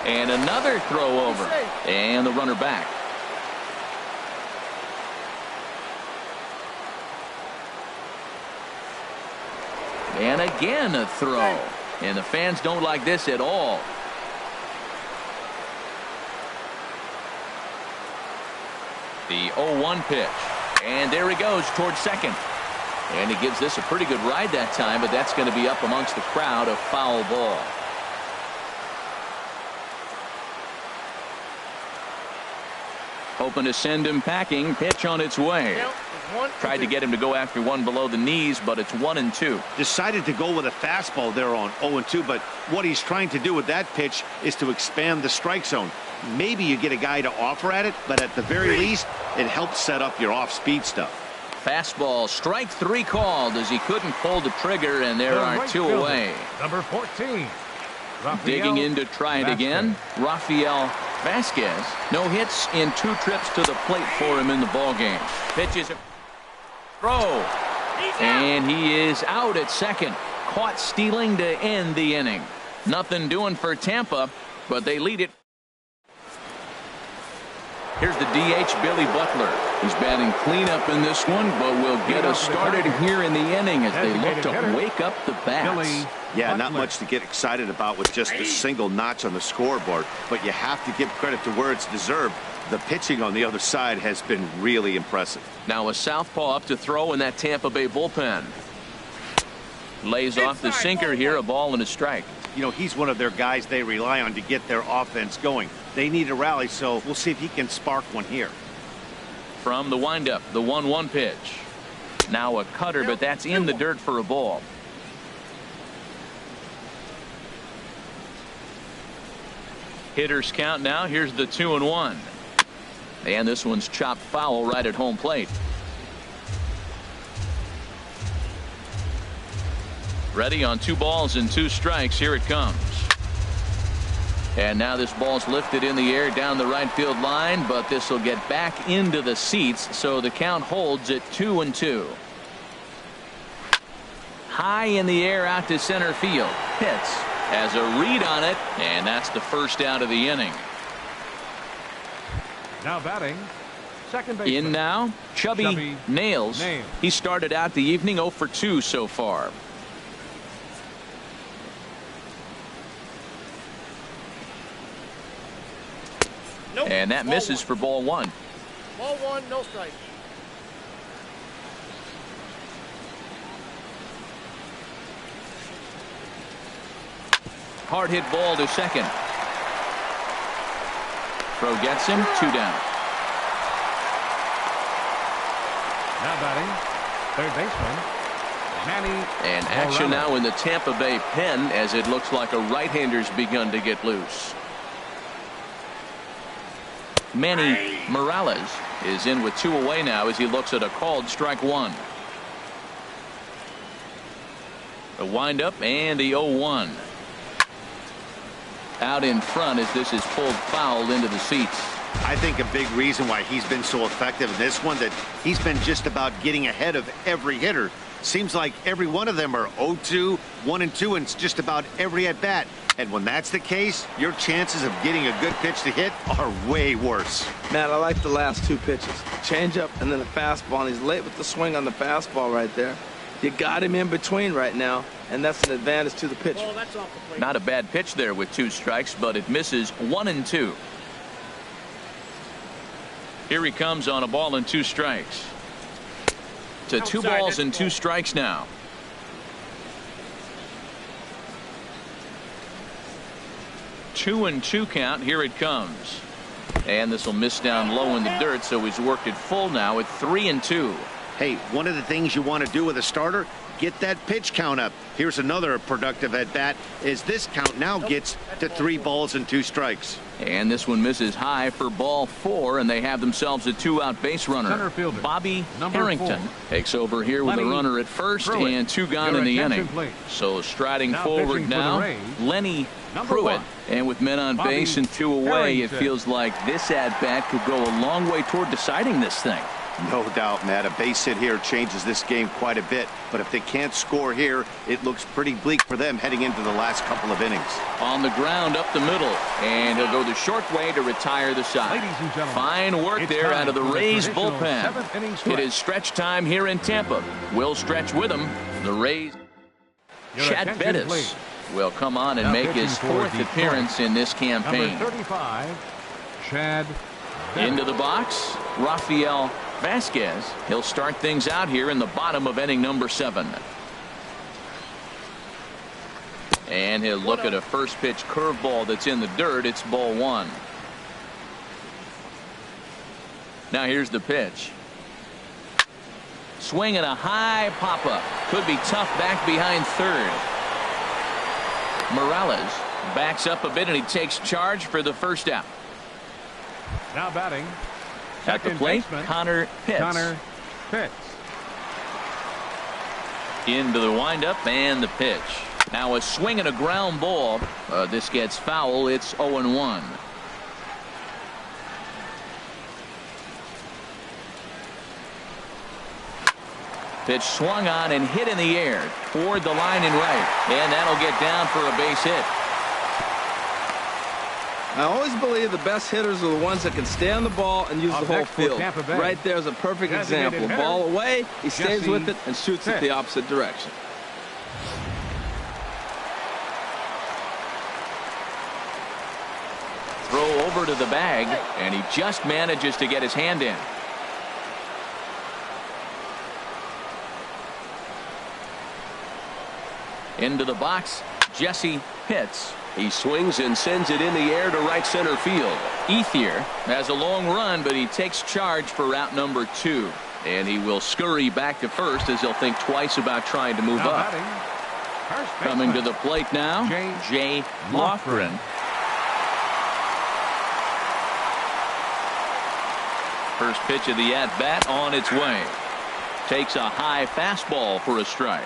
And another throw over. And the runner back. And again a throw. And the fans don't like this at all. The 0-1 pitch. And there he goes towards second. And he gives this a pretty good ride that time, but that's going to be up amongst the crowd. A foul ball. Hoping to send him packing. Pitch on its way. Tried to get him to go after one below the knees, but it's 1-2. Decided to go with a fastball there on 0-2, but what he's trying to do with that pitch is to expand the strike zone. Maybe you get a guy to offer at it, but at the very least, it helps set up your off-speed stuff. Fastball, strike 3 called as he couldn't pull the trigger, and there are 2 away. Number 14. Digging in to try it again, Rafael Vasquez. No hits in 2 trips to the plate for him in the ballgame. Pitches a throw, and he is out at second. Caught stealing to end the inning. Nothing doing for Tampa, but they lead it. Here's the DH, Billy Butler. He's batting cleanup in this one, but will get us started here in the inning as they look to wake up the bats. Yeah, not much to get excited about with just a single notch on the scoreboard, but you have to give credit to where it's deserved. The pitching on the other side has been really impressive. Now a southpaw up to throw in that Tampa Bay bullpen. Lays off the sinker here, a ball and a strike. You know, he's one of their guys they rely on to get their offense going. They need a rally, so we'll see if he can spark one here. From the windup, the 1-1 pitch. Now a cutter, but that's in the dirt for a ball. Hitters count now. Here's the 2-1. And this one's chopped foul right at home plate. Ready on 2 balls and 2 strikes. Here it comes. And now this ball's lifted in the air down the right field line, but this will get back into the seats, so the count holds at 2-2. High in the air out to center field. Pitts has a read on it, and that's the first out of the inning. Now batting, second baseman. In now, Chubby Nails. He started out the evening 0 for 2 so far. Nope. And that misses for ball 1. Ball 1, no strike. Hard hit ball to second. Throw gets him, 2 down. Now batting, third baseman, And action now in the Tampa Bay pen as it looks like a right-hander's begun to get loose. Manny Morales is in with 2 away now as he looks at a called strike 1. The windup and the 0-1. Out in front as this is pulled foul into the seats. I think a big reason why he's been so effective in this one that he's been just about getting ahead of every hitter. Seems like every one of them are 0-2, 1-2, and just about every at bat. And when that's the case, your chances of getting a good pitch to hit are way worse. Matt, I like the last 2 pitches. Changeup and then a fastball, and he's late with the swing on the fastball right there. You got him in between right now, and that's an advantage to the pitcher. That's off the plate. Not a bad pitch there with 2 strikes, but it misses 1-2. Here he comes on a ball and 2 strikes. To 2 balls and 2 strikes now. Two and 2 count. Here it comes. And this will miss down low in the dirt, so he's worked it full now at 3-2. Hey, one of the things you want to do with a starter, get that pitch count up. Here's another productive at bat as this count now gets to 3 balls and 2 strikes. And this one misses high for ball 4, and they have themselves a 2-out base runner. Center fielder, Bobby number Harrington 4. takes over here with a runner at first and 2 gone in the inning. Please. So striding Now forward pitching for now, the Rays, Lenny number Pruitt. 1. And with men on Bobby base and 2 away, it Harrington. feels like this at-bat could go a long way toward deciding this thing. No doubt, Matt. A base hit here changes this game quite a bit. But if they can't score here, it looks pretty bleak for them heading into the last couple of innings. On the ground up the middle, and he'll go the short way to retire the side. Ladies and gentlemen, Fine work it's there time out of the for the Rays traditional bullpen. 7th inning It stretch. is stretch time here in Tampa. We'll stretch with them. The Rays. Your Chad attention, Bettis please. will come on and Now make pitching his for 4th Detroit. appearance in this campaign. Number 35, Chad Bettis. Into the box, Rafael Vasquez. He'll start things out here in the bottom of inning number 7. And he'll look at a first pitch curveball that's in the dirt. It's ball 1. Now here's the pitch. Swing and a high pop-up. Could be tough back behind third. Morales backs up a bit and he takes charge for the first out. Now batting. At the second plate, baseman, Connor Pitts. Connor Pitts. Into the windup and the pitch. Now a swing and a ground ball. This gets foul. It's 0-1. Pitch swung on and hit in the air toward the line and right. And that'll get down for a base hit. I always believe the best hitters are the ones that can stay on the ball and use Up the whole next for field. Tampa Bay. Right there is a perfect Designated example. hitter, Ball away, he stays Jesse with it and shoots it the opposite direction. Throw over to the bag, and he just manages to get his hand in. Into the box, Jesse Pitts. He swings and sends it in the air to right center field. Ethier has a long run, but he takes charge for route number 2. And he will scurry back to first as he'll think twice about trying to move Now up. batting. First Coming to baseman, the plate now, Jay Lofgren. First pitch of the at-bat on its way. Takes a high fastball for a strike.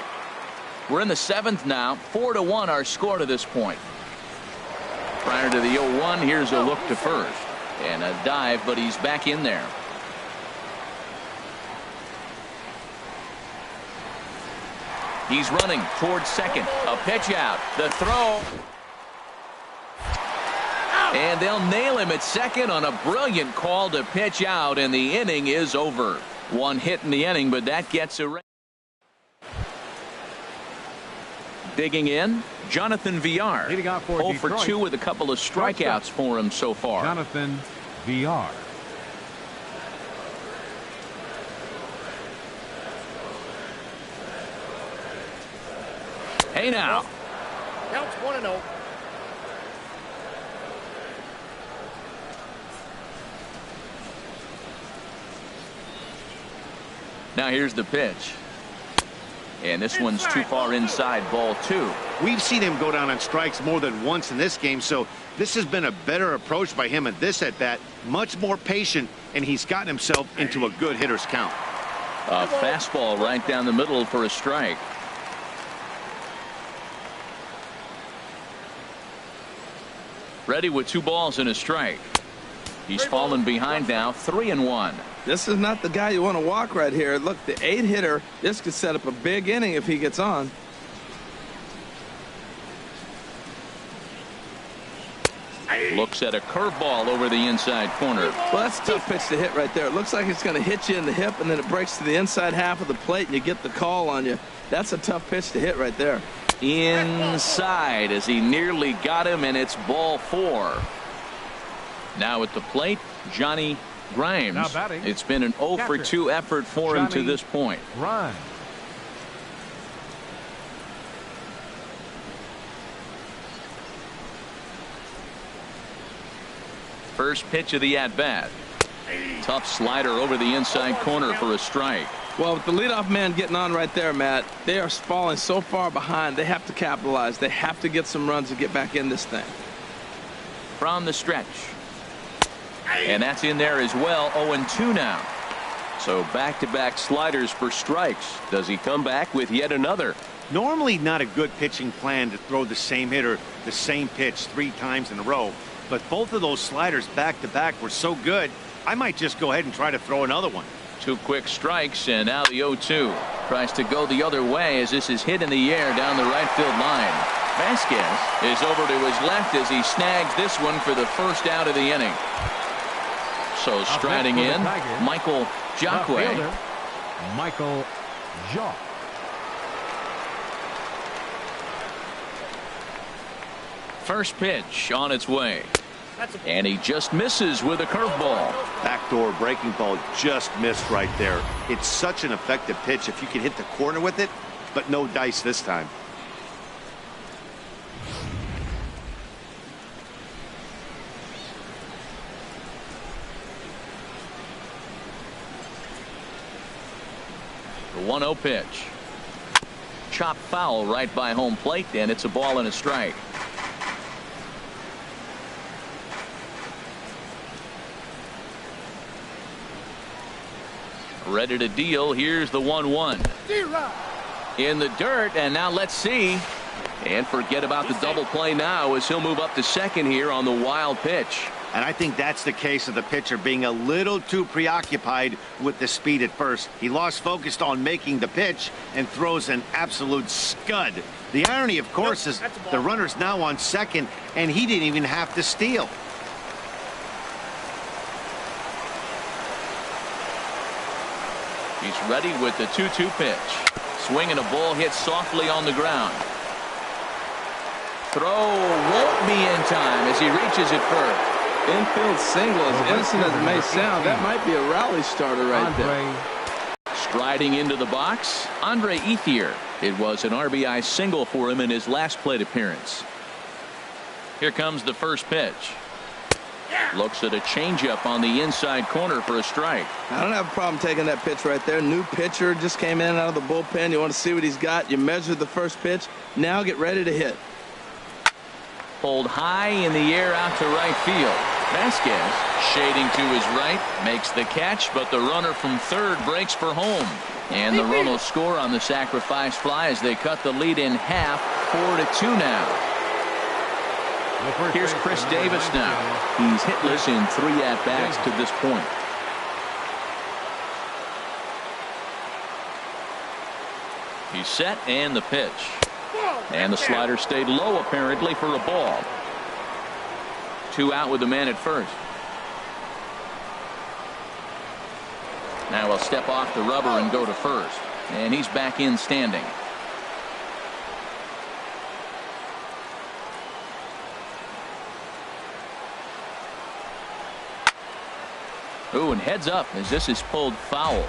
We're in the 7th now. 4-1 our score to this point. Prior to the 0-1, here's a look to first. And a dive, but he's back in there. He's running towards second. A pitch out. The throw. And they'll nail him at second on a brilliant call to pitch out, and the inning is over. 1 hit in the inning, but that gets a. Digging in, Jonathan Villar. Leading off for 0 Detroit. for 2 with a couple of strikeouts for him so far. Jonathan Villar. Hey now. Counts 1-0. Now here's the pitch. And this one's too far inside, ball 2. We've seen him go down on strikes more than once in this game, so this has been a better approach by him at this at-bat. Much more patient, and he's gotten himself into a good hitter's count. A fastball right down the middle for a strike. Ready with 2 balls and a strike. He's fallen behind now, 3-1. This is not the guy you want to walk right here. Look, the 8-hitter, this could set up a big inning if he gets on. Looks at a curveball over the inside corner. Well, that's a tough pitch to hit right there. It looks like it's going to hit you in the hip, and then it breaks to the inside half of the plate, and you get the call on you. That's a tough pitch to hit right there. Inside as he nearly got him, and it's ball 4. Now at the plate, Johnny Grimes. Now batting, it's been an 0 for 2 effort for him to this point. Grimes. First pitch of the at-bat. Tough slider over the inside corner for a strike. Well, with the leadoff man getting on right there, Matt, they are falling so far behind. They have to capitalize. They have to get some runs to get back in this thing. From the stretch. And that's in there as well. 0-2 now. So back-to-back sliders for strikes. Does he come back with yet another? Normally not a good pitching plan to throw the same hitter the same pitch 3 times in a row, but both of those sliders back-to-back were so good, I might just go ahead and try to throw another one. 2 quick strikes, and now the 0-2. Tries to go the other way as this is hit in the air down the right field line. Vasquez is over to his left as he snags this one for the first out of the inning. So striding in, Michael Jacque. Michael Jacque. First pitch on its way. And he just misses with a curveball. Backdoor breaking ball just missed right there. It's such an effective pitch if you can hit the corner with it, but no dice this time. The 1-0 pitch. Chopped foul right by home plate, and it's a ball and a strike. Ready to deal. Here's the 1-1. In the dirt, and now let's see. And forget about the double play now as he'll move up to second here on the wild pitch. And I think that's the case of the pitcher being a little too preoccupied with the speed at first. He lost focus on making the pitch and throws an absolute scud. The irony, of course, is the runner's now on second, and he didn't even have to steal. He's ready with the 2-2 pitch. Swing and a ball hit softly on the ground. Throw won't be in time as he reaches it first. Infield single, as innocent as it may sound, that might be a rally starter right there. Striding into the box, Andre Ethier. It was an RBI single for him in his last plate appearance. Here comes the first pitch. Looks at a changeup on the inside corner for a strike. I don't have a problem taking that pitch right there. New pitcher just came in out of the bullpen. You want to see what he's got. You measure the first pitch. Now get ready to hit. Pulled high in the air out to right field. Vasquez shading to his right, makes the catch, but the runner from third breaks for home. And the run will score on the sacrifice fly as they cut the lead in half, 4-2 now. Here's Chris Davis now. He's hitless in 3 at-bats to this point. He's set, and the pitch. And the slider stayed low apparently for a ball. 2 out with the man at first. Now he'll step off the rubber and go to first. And he's back in standing. Ooh, and heads up as this is pulled foul.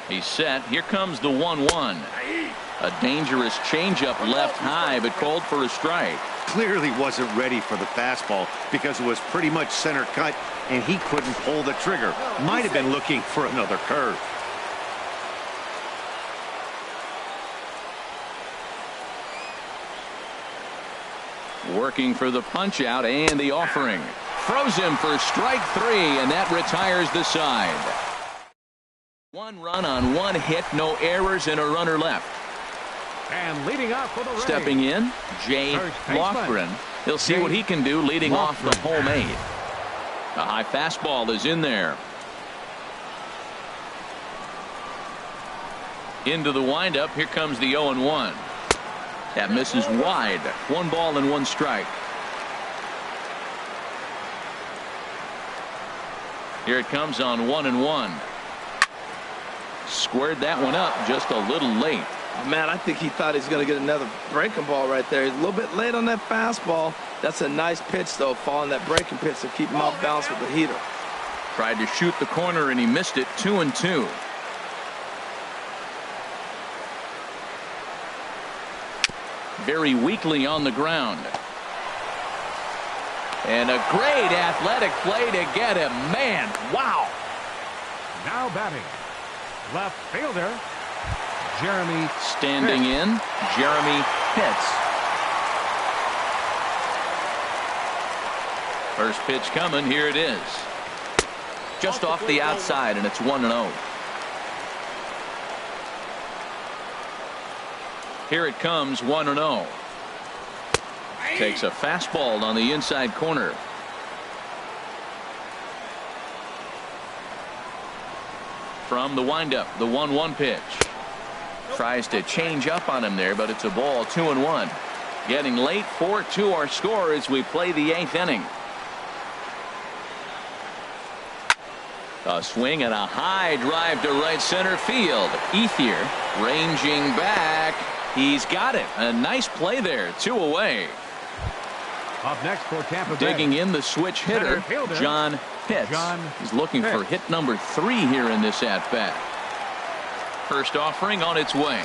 He He's set. Here comes the 1-1. A dangerous changeup left high, but called for a strike. Clearly wasn't ready for the fastball because it was pretty much center cut and he couldn't pull the trigger. Might have been looking for another curve. Working for the punch out and the offering. Throws him for strike 3, and that retires the side. 1 run on 1 hit, no errors, and a runner left. And leading off for the Rays. Stepping in, Jay Lofgren. He'll see what he can do leading off the home 8. A high fastball is in there. Into the windup. Here comes the 0-1. That misses wide. 1 ball and 1 strike. Here it comes on 1-1. Squared that one up just a little late. Oh, man, I think he thought he's going to get another breaking ball right there. He's a little bit late on that fastball. That's a nice pitch, though, following that breaking pitch to keep him off balance with the heater. Tried to shoot the corner, and he missed it. 2-2. Very weakly on the ground. And a great athletic play to get him. Man, wow. Now batting, left fielder, Jeremy. Standing in, Jeremy Pitts. First pitch coming. Here it is. Just off the outside, and it's 1-0. Here it comes, 1-0. Takes a fastball on the inside corner. From the windup, the 1-1 pitch. Tries to change up on him there, but it's a ball. 2-1. Getting late. 4-2 our score as we play the 8th inning. A swing and a high drive to right center field. Ethier ranging back. He's got it. A nice play there. 2 away. Up next for Tampa Bay. Digging in the switch hitter, John Pitts. He's looking for hit number 3 here in this at-bat. First offering on its way.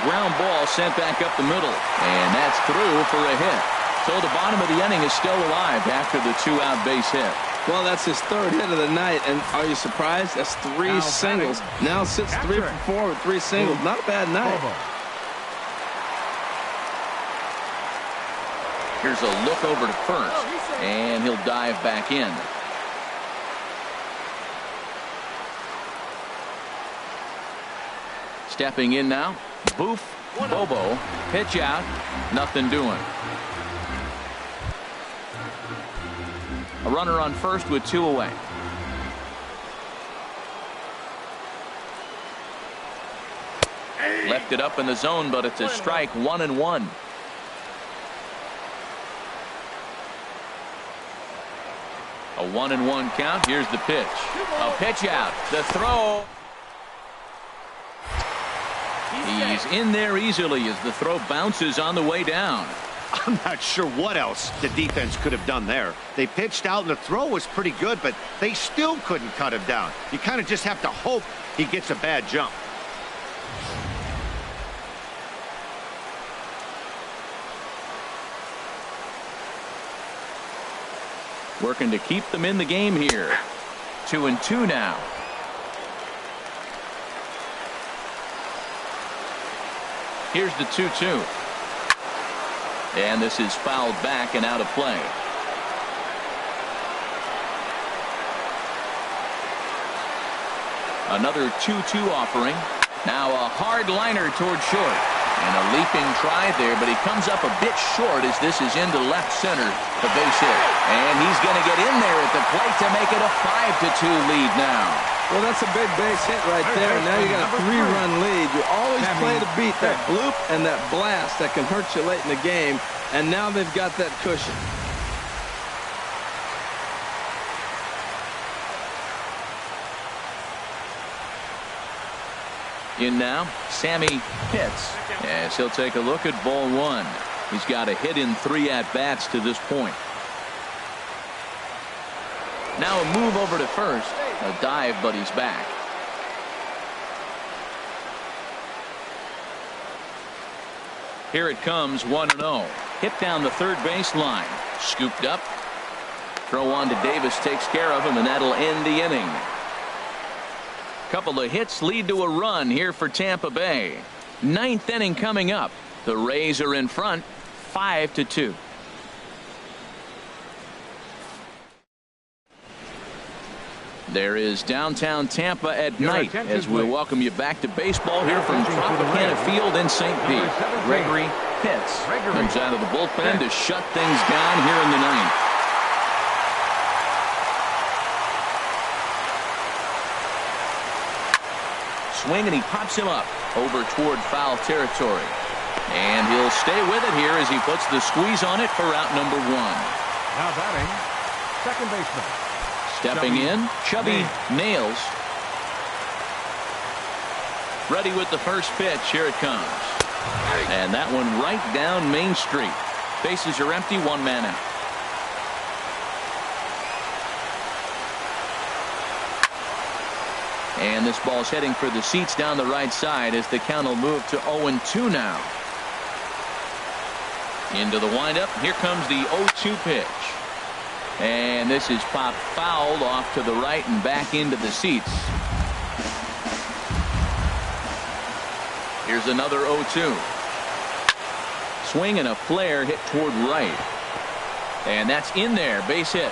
Ground ball sent back up the middle. And that's through for a hit. So the bottom of the inning is still alive after the 2-out base hit. Well, that's his 3rd hit of the night, and are you surprised? That's 3 singles. Now sits 3 for 4 with 3 singles. Not a bad night. Here's a look over to first, and he'll dive back in. Stepping in now, Boof Bobo. Pitch out, nothing doing. A runner on first with 2 away. Left it up in the zone, but it's a strike. 1-1. A 1-1 count. Here's the pitch. A pitch out. The throw. He's in there easily as the throw bounces on the way down. I'm not sure what else the defense could have done there. They pitched out and the throw was pretty good, but they still couldn't cut him down. You kind of just have to hope he gets a bad jump. Working to keep them in the game here. 2-2 now. Here's the 2-2. And this is fouled back and out of play. Another 2-2 offering. Now a hard liner toward short. And a leaping try there, but he comes up a bit short as this is into left center, the base hit. And he's going to get in there at the plate to make it a 5-2 lead now. Well, that's a big base hit right there. Now you got a 3-run lead. You always play to beat that bloop and that blast that can hurt you late in the game. And now they've got that cushion. In now, Sammy Pitts, as he'll take a look at ball 1. He's got a hit in 3 at-bats to this point. Now a move over to first. A dive, but he's back. Here it comes, 1-0. Hit down the third baseline. Scooped up. Throw on to Davis takes care of him, and that'll end the inning. Couple of hits lead to a run here for Tampa Bay. Ninth inning coming up. The Rays are in front, 5-2. There is downtown Tampa at night as we welcome you back to baseball here from Tropicana Field in St. Pete. Gregory Pitts comes out of the bullpen to shut things down here in the ninth. Swing, and he pops him up over toward foul territory. And he'll stay with it here as he puts the squeeze on it for out number 1. Now batting, second baseman. Stepping in, Chubby Nails. Ready with the first pitch. Here it comes. And that one right down Main Street. Bases are empty, 1 man out. And this ball's heading for the seats down the right side as the count will move to 0-2 now. Into the windup. Here comes the 0-2 pitch. And this is popped fouled off to the right and back into the seats. Here's another 0-2. Swing and a flare hit toward right. And that's in there. Base hit.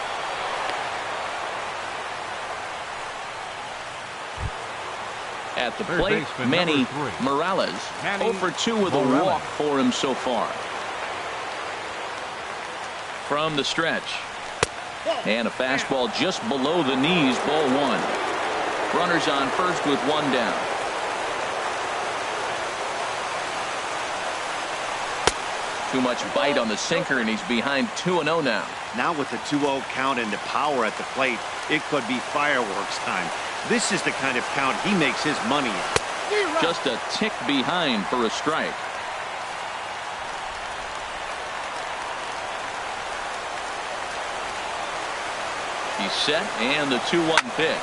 At the plate, Manny Morales. 0-for-2 with a walk for him so far. From the stretch. And a fastball just below the knees, ball 1. Runners on first with 1 down. Too much bite on the sinker, and he's behind 2-0 now. Now with the 2-0 count and the power at the plate, it could be fireworks time. This is the kind of count he makes his money in. Just a tick behind for a strike. He's set, and the 2-1 pitch.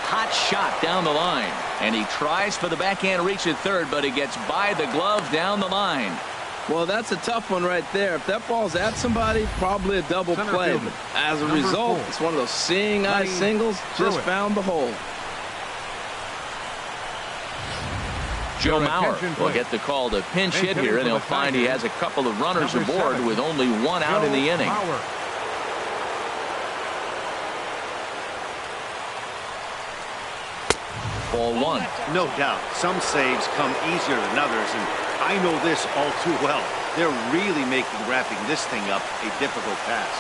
Hot shot down the line, and he tries for the backhand reach at third, but he gets by the glove down the line. Well, that's a tough one right there. If that ball's at somebody, probably a double play. But as a result, it's one of those seeing eye singles. Just found the hole. Joe Mauer will get the call to pinch hit here, and he'll find he has a couple of runners aboard with only 1 out in the inning. Ball 1. No doubt, some saves come easier than others, and I know this all too well. They're really making wrapping this thing up a difficult task.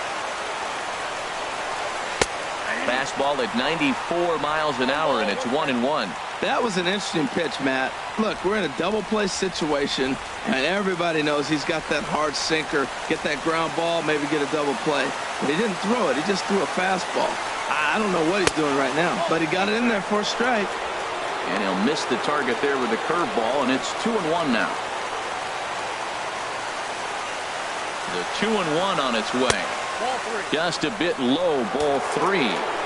Fastball at 94 miles an hour, and it's 1-1. That was an interesting pitch, Matt. Look, we're in a double play situation, and everybody knows he's got that hard sinker. Get that ground ball, maybe get a double play. But he didn't throw it. He just threw a fastball. I don't know what he's doing right now, but he got it in there for a strike. And he'll miss the target there with a curveball, and it's 2-1 now. The 2-1 on its way. Just a bit low, ball 3.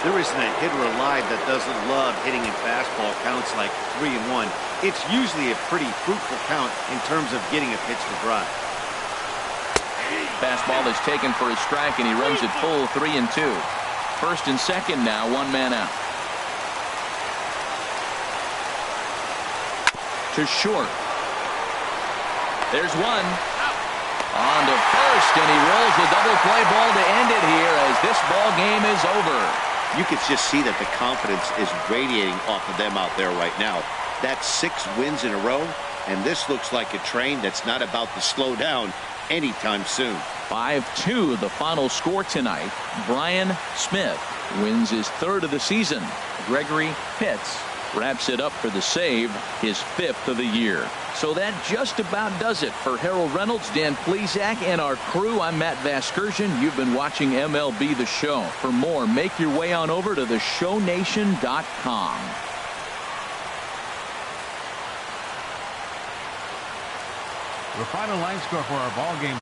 There isn't a hitter alive that doesn't love hitting in fastball counts like 3-1. It's usually a pretty fruitful count in terms of getting a pitch to drive. Fastball is taken for a strike, and he runs it full 3-2. First and second now, 1 man out. To short. There's one. On to first, and he rolls the double play ball to end it here as this ball game is over. You can just see that the confidence is radiating off of them out there right now. That's 6 wins in a row, and this looks like a train that's not about to slow down anytime soon. 5-2 the final score tonight. Brian Smith wins his 3rd of the season. Gregory Pitts wraps it up for the save, his 5th of the year. So that just about does it for Harold Reynolds, Dan Plesac, and our crew. I'm Matt Vasgersian. You've been watching MLB The Show. For more, make your way on over to theshownation.com. The final line score for our ball game